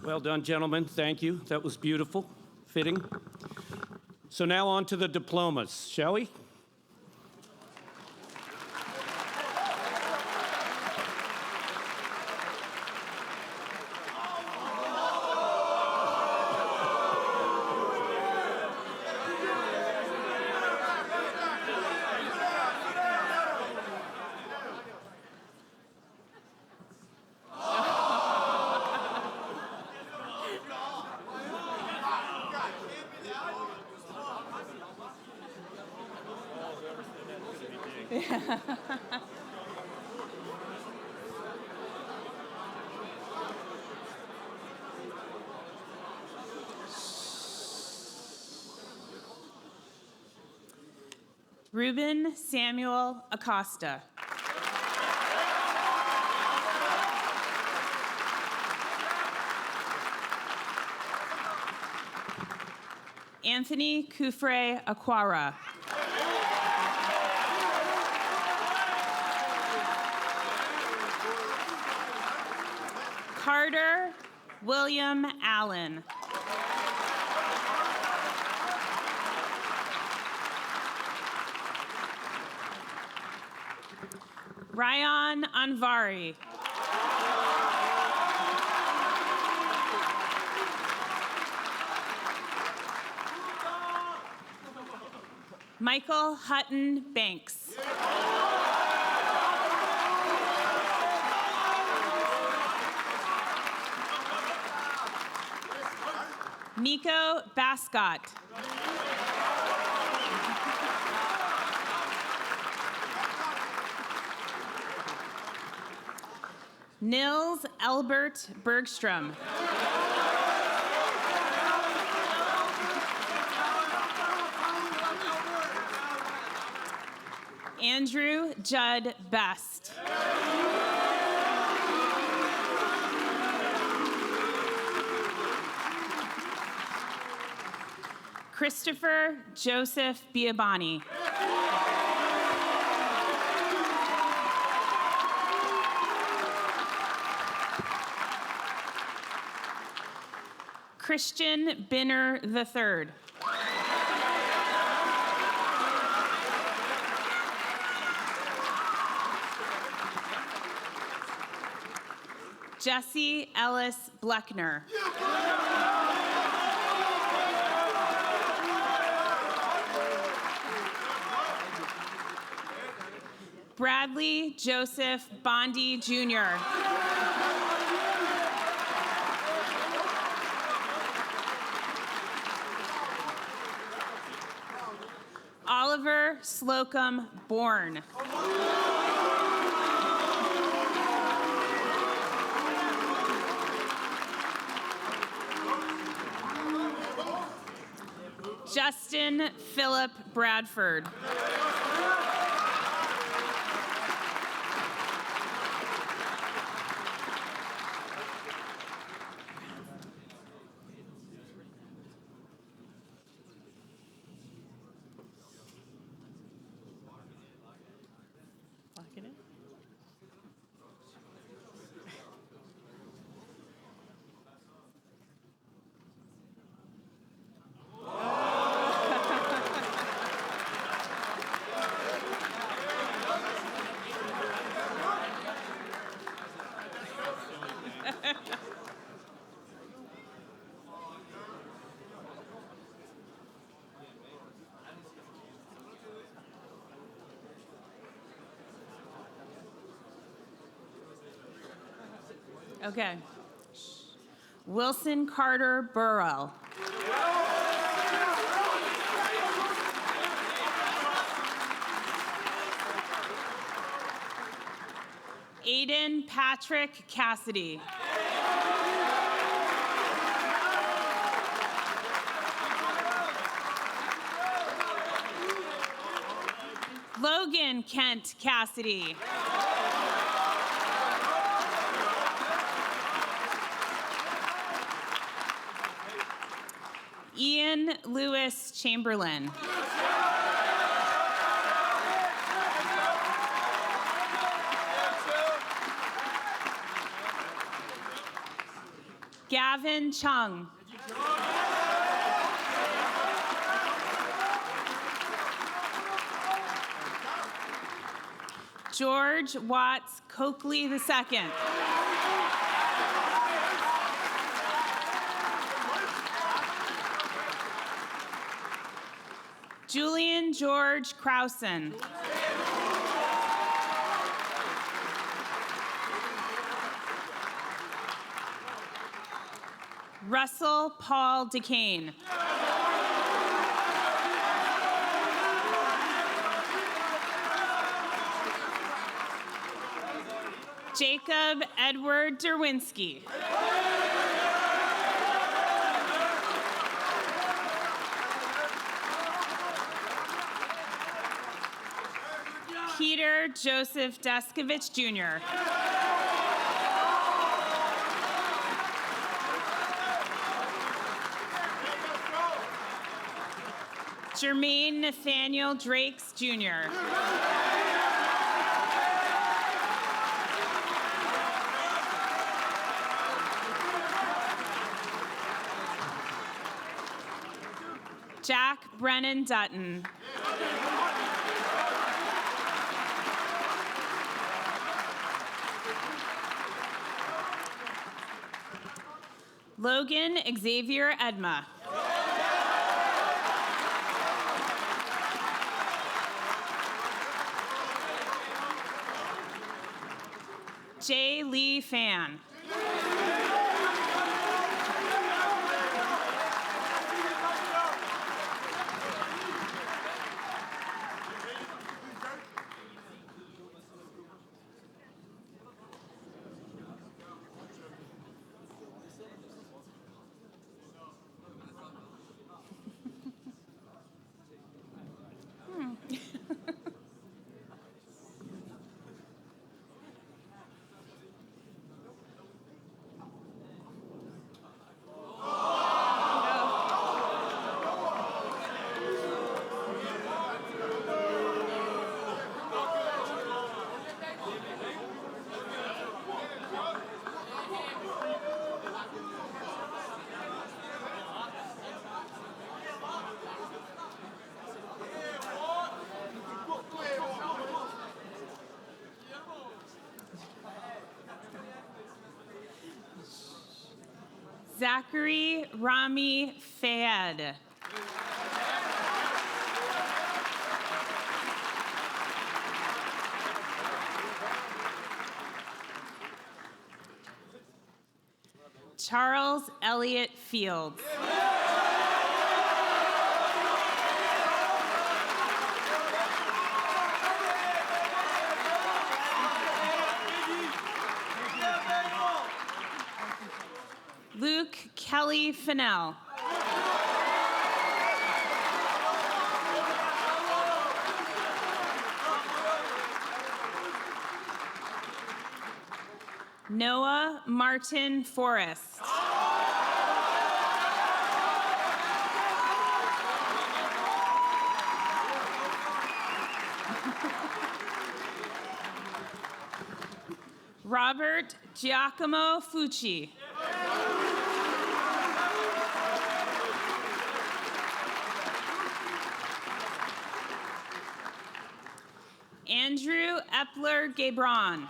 Well done, gentlemen. Thank you. That was beautiful, fitting. So now on to the diplomas, shall we? Ruben Samuel Acosta. Anthony Kufre Aquara. Carter William Allen. Ryan Anvari. Michael Hutton Banks. Nico Bascott. Nils Albert Bergstrom. Andrew Judd Best. Christopher Joseph Biabani. Christian Binner III. Jesse Ellis Bleckner. Bradley Joseph Bondi Jr. Oliver Slocum Bourne. Justin Philip Bradford. Lock it in. Okay. Wilson Carter Burrell. Aiden Patrick Cassidy. Logan Kent Cassidy. Ian Lewis Chamberlain. Gavin Chung. George Watts Coakley II. Julian George Krausen. Russell Paul DeCane. Jacob Edward Derwinski. Peter Joseph Deskovich Jr. Jermaine Nathaniel Drakes Jr. Jack Brennan Dutton. Logan Xavier Edma. Jay Lee Fan. Zachary Rami Fayed. Charles Elliott Fields. Luke Kelly Fennell. Noah Martin Forrest. Robert Giacomo Fucci. Andrew Epler Gabron.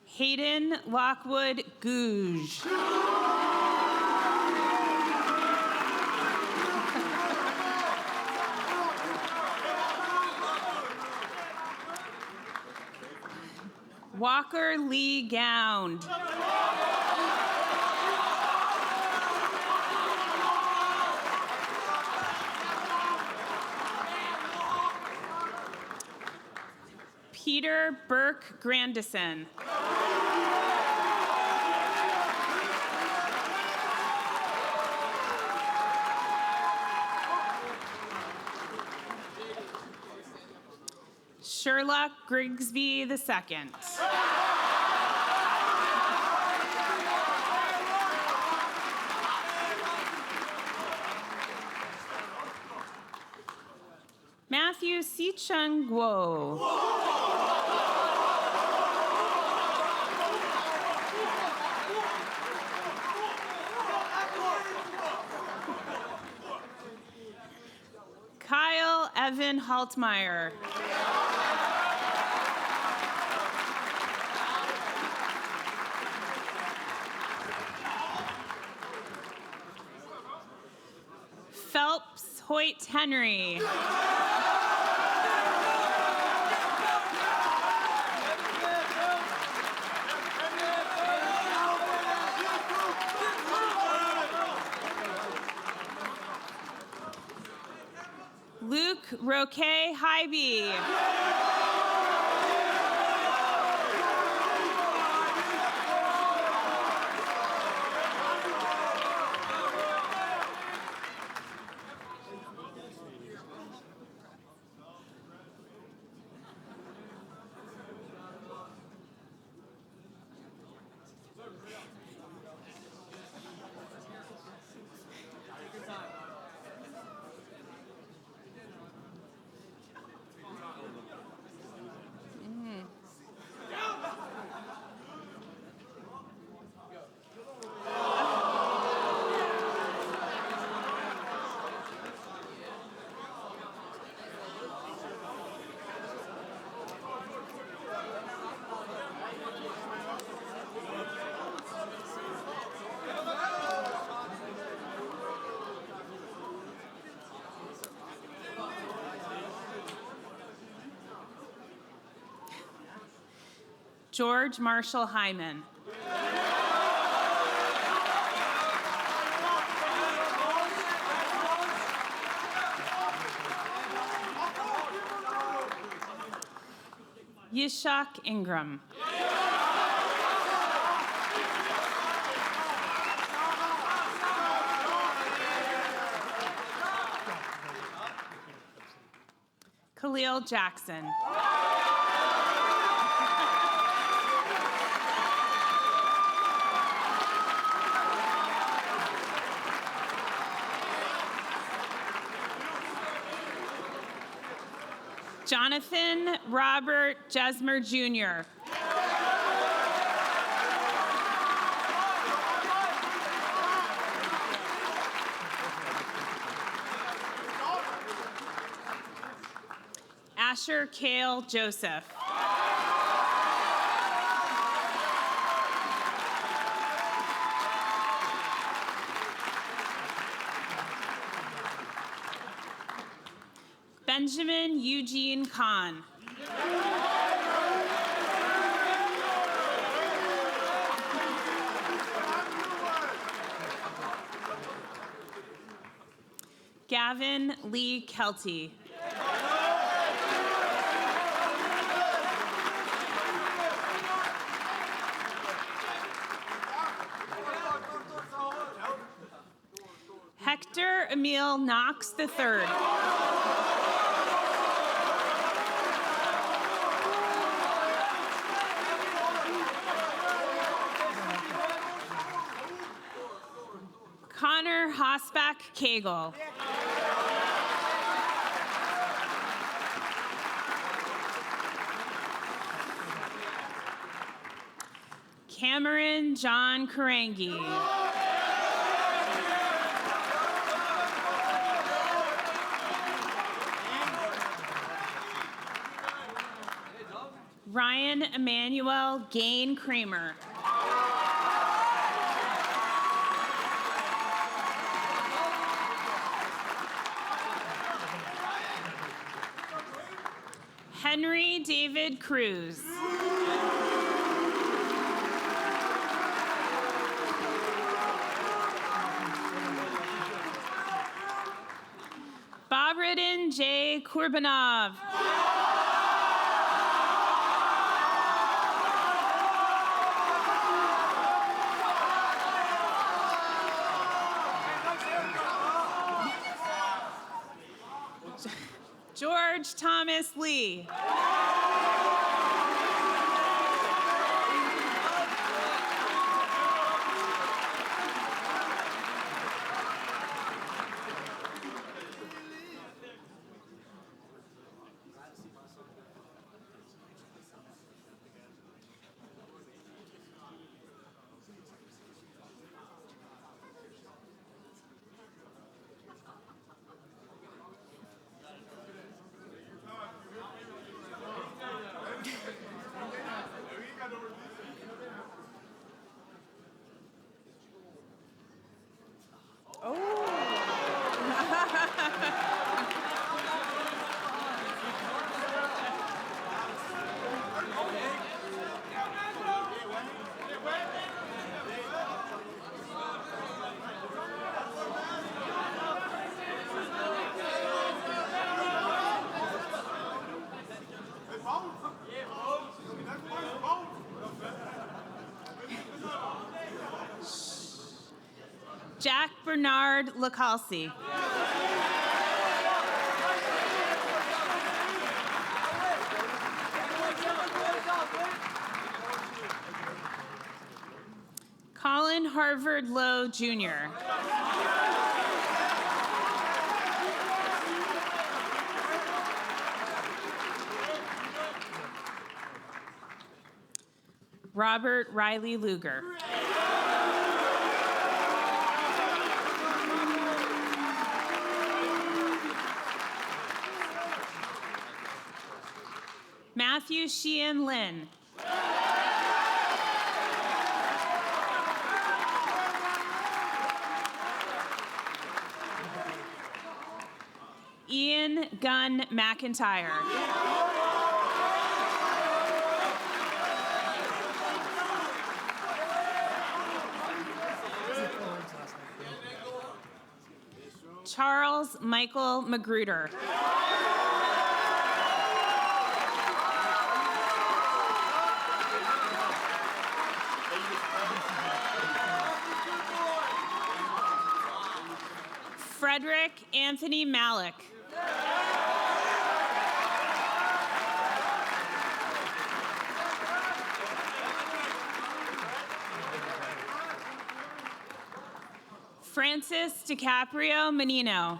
Hayden Lockwood Gouge. Walker Lee Gound. Peter Burke Grandison. Sherlock Grigsby II. Matthew Si-chung Guo. Kyle Evan Haltmeyer. Phelps Hoyt Henry. Luke Roque Hybe. George Marshall Hyman. Yishak Ingram. Khalil Jackson. Jonathan Robert Jesmer Jr. Asher Kale Joseph. Benjamin Eugene Kahn. Gavin Lee Kelty. Hector Emil Knox III. Connor Hosbach Cagle. Cameron John Karangi. Ryan Emmanuel Gain Kramer. Henry David Cruz. Bobridin J. Kurbanov. George Thomas Lee. Jack Bernard Lacalci. Colin Harvard Lowe, Jr. Robert Riley Luger. Matthew Sheehan Lynn. Ian Gunn McIntyre. Charles Michael Magruder. Frederick Anthony Malik. Francis DiCaprio Menino.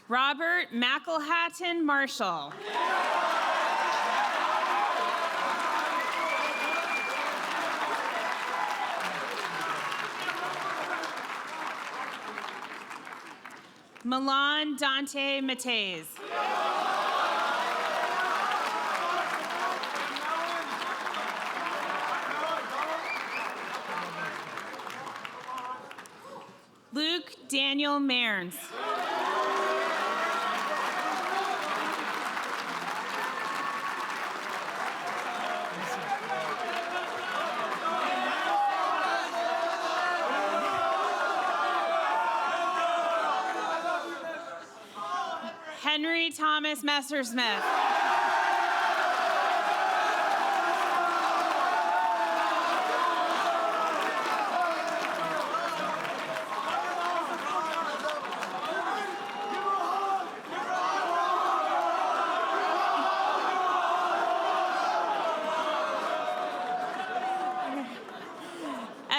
Robert McElhatton Marshall. Milan Dante Mateys. Luke Daniel Mearns. Henry Thomas Messersmith.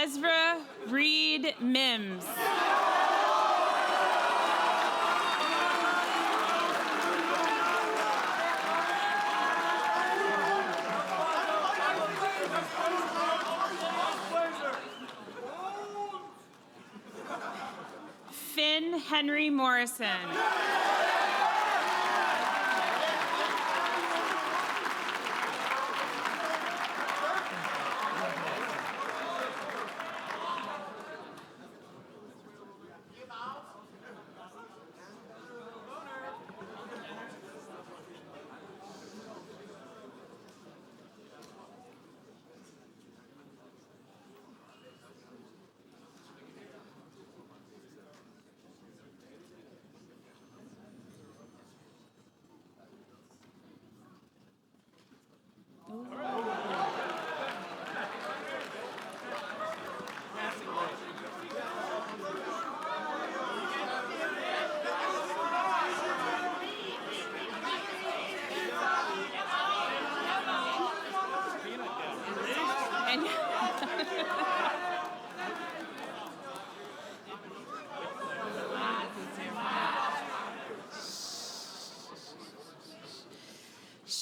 Ezra Reed Mims. Finn Henry Morrison.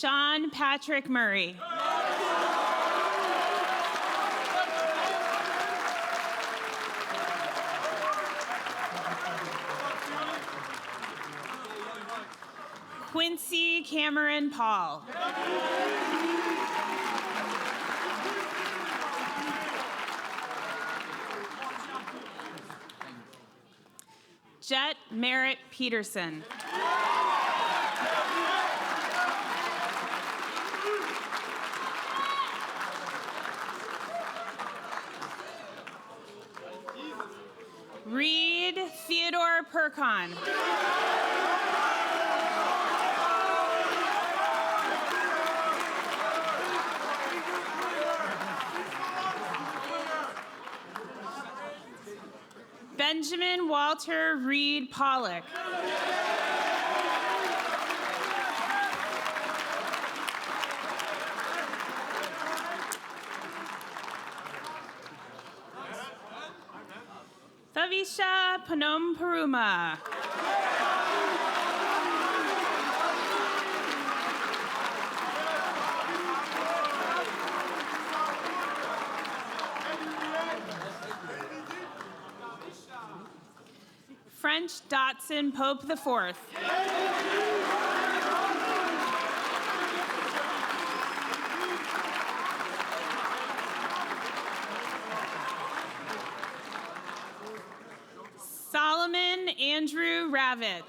Sean Patrick Murray. Quincy Cameron Paul. Jet Merritt Peterson. Reed Theodore Percon. Walter Reed Pollock. Thavisha Panom Paruma. French Dotson Pope IV. Solomon Andrew Ravitz.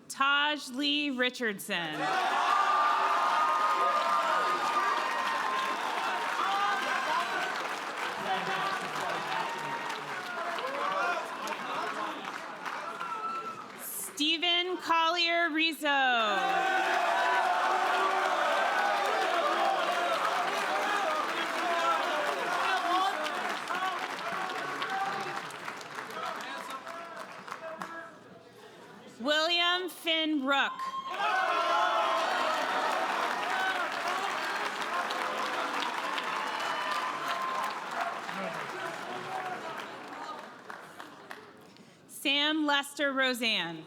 Taj Lee Richardson. Stephen Collier Rizzo. William Finn Rook. Sam Lester Roseanne.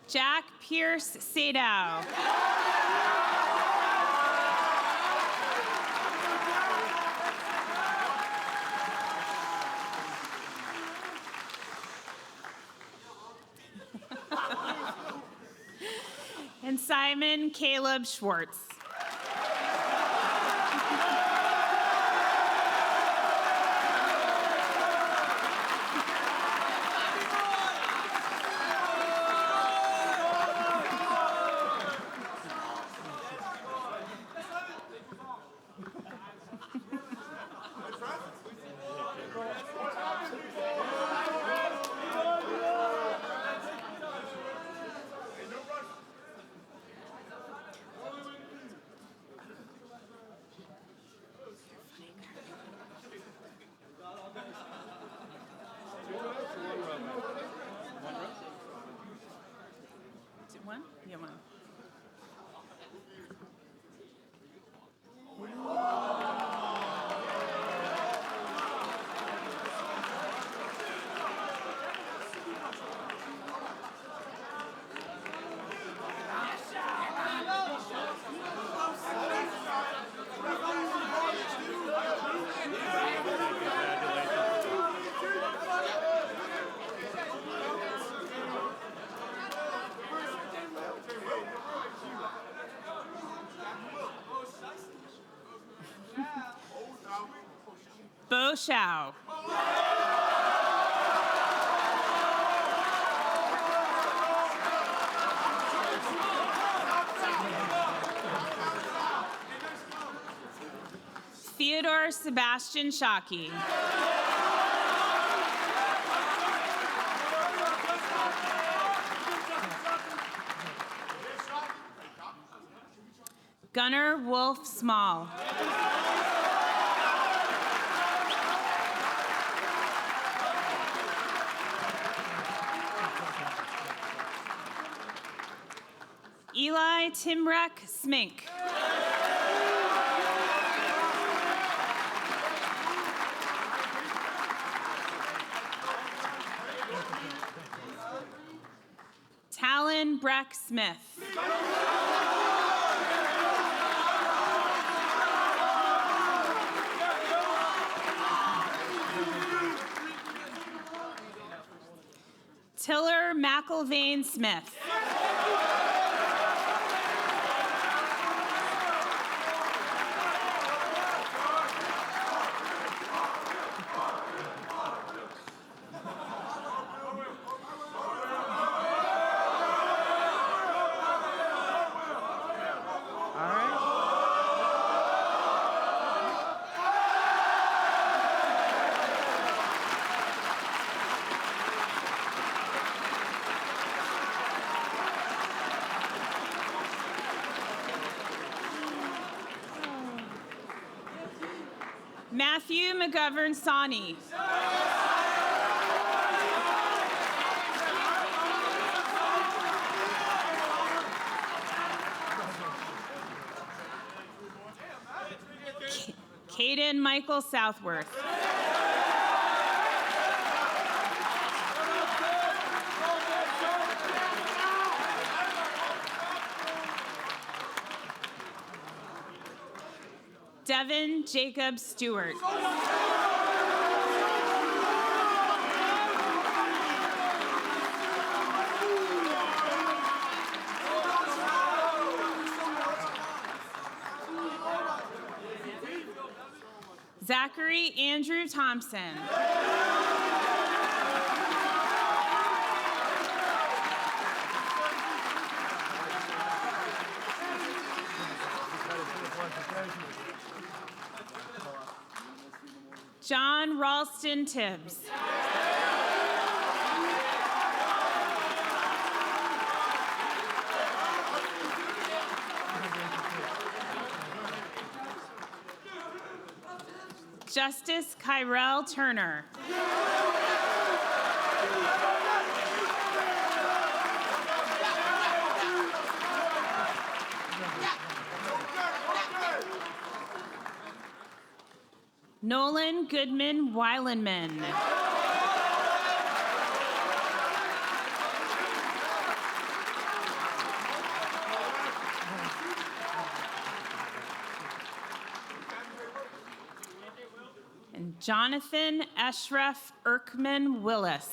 Jack Pierce Sadow. And Simon Caleb Schwartz. Is it one? Yeah, one. Bo Shao. Theodore Sebastian Shockey. Gunnar Wolf Small. Eli Timrek Smink. Talon Breck Smith. Tiller McIlvain Smith. Matthew McGovern Sawney. Caden Michael Southworth. Devin Jacob Stewart. Zachary Andrew Thompson. John Ralston Tibbs. Justice Kyrell Turner. Nolan Goodman Weilenman. And Jonathan Eshraf Erkman Willis.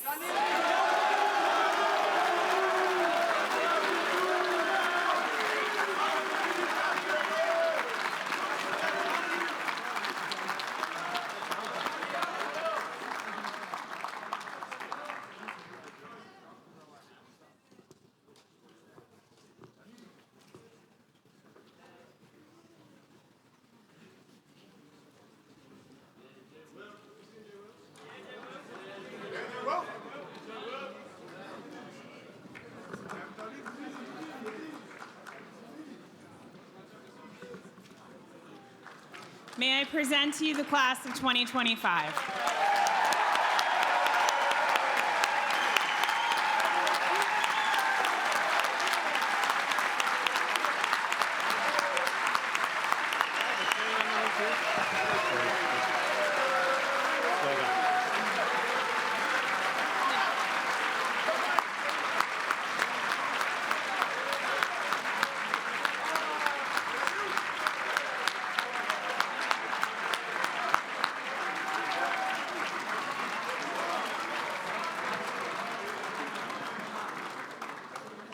May I present to you the class of 2025.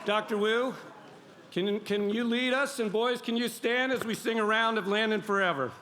Dr. Wu, can you lead us? And boys, can you stand as we sing a round of Landon Forever?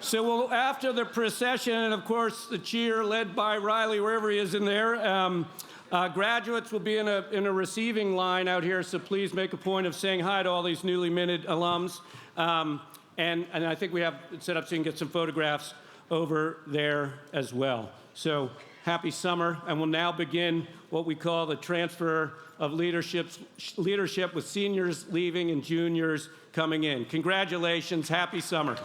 So we'll, after the procession, and of course the cheer led by Riley, wherever he is in there, graduates will be in a receiving line out here, so please make a point of saying hi to all these newly minted alums. And I think we have it set up so you can get some photographs over there as well. So happy summer, and we'll now begin what we call the transfer of leadership with seniors leaving and juniors coming in. Congratulations, happy summer.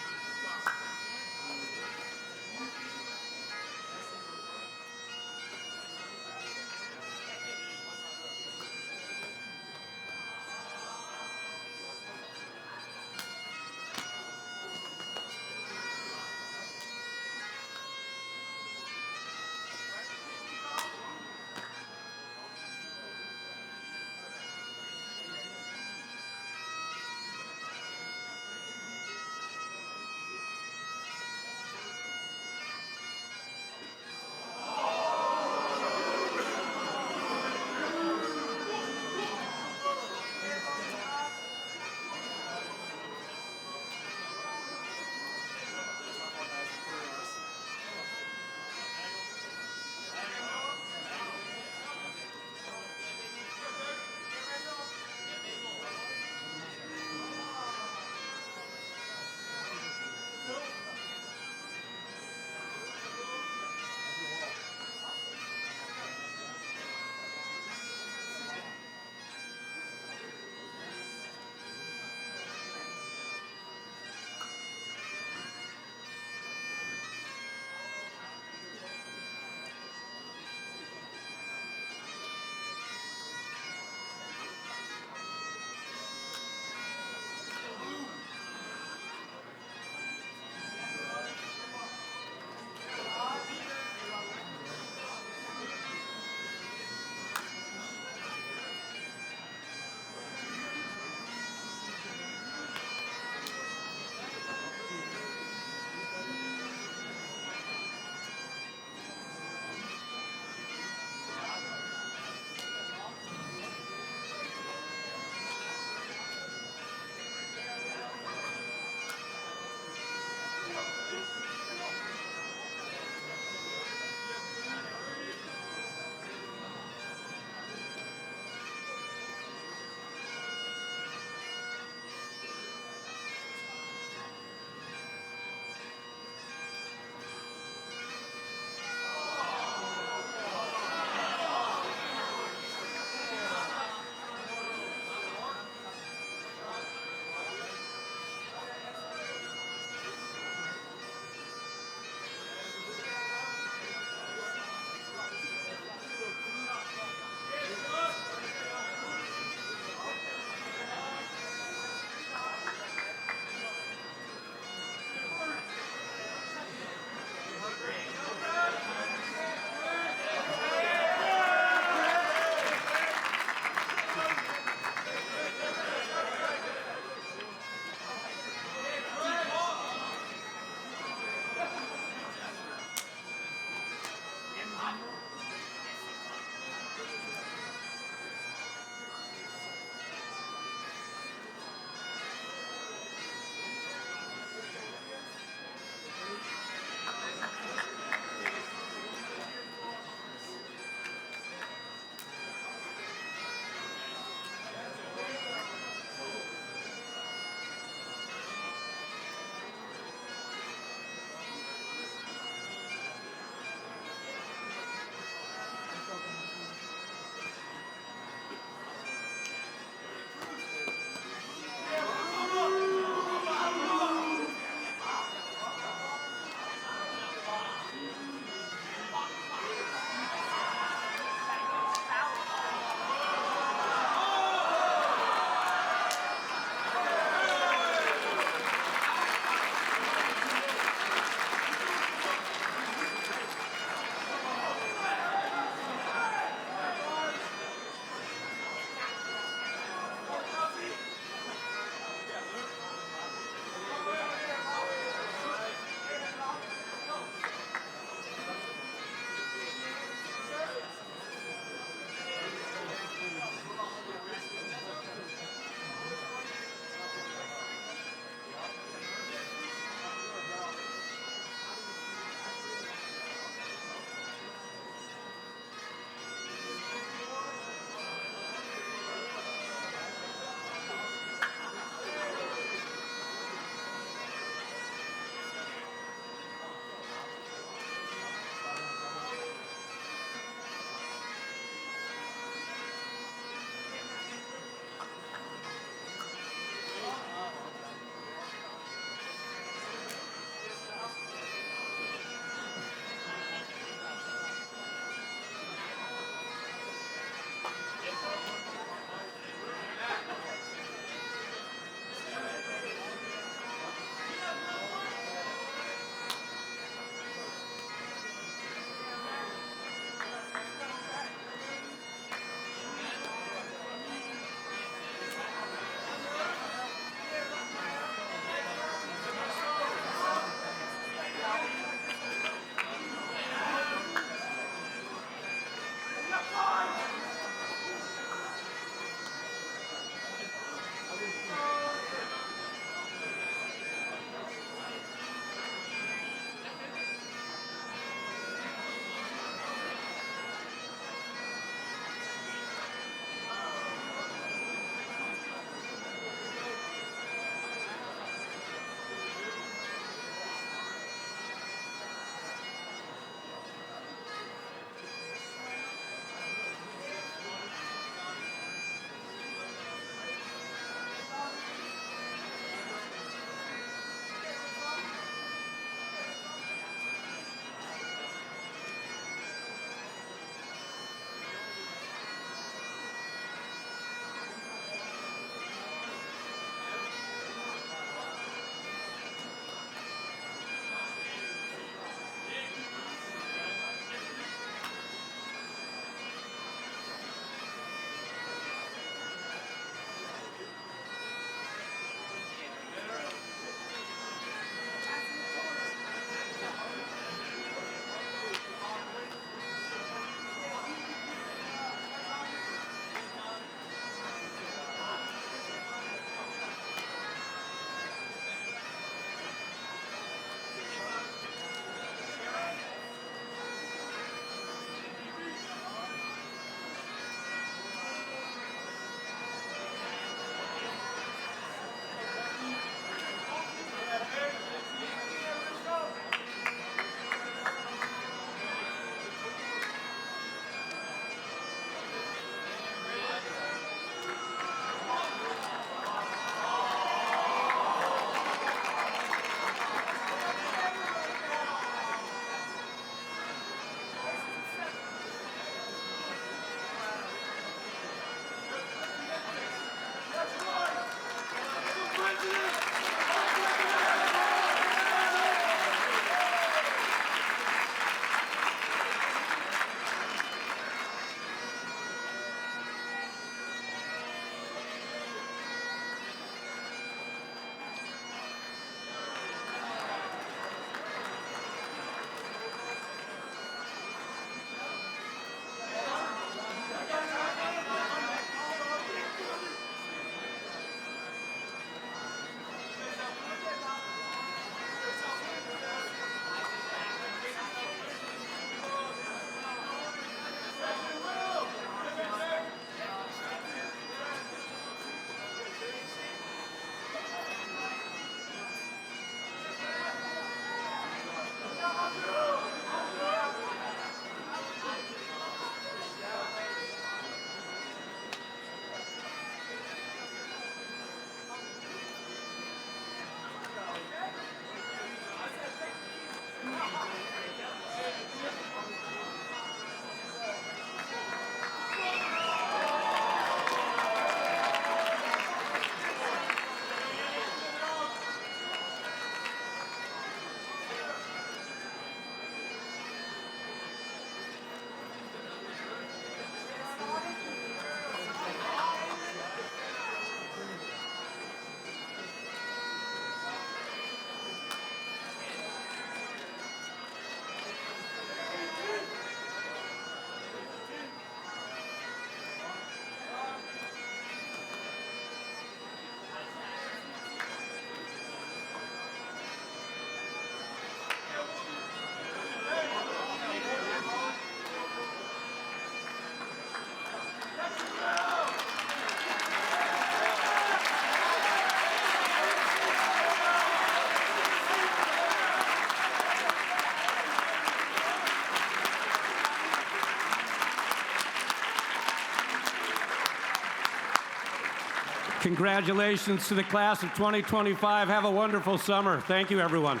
Congratulations to the class of 2025. Have a wonderful summer. Thank you, everyone.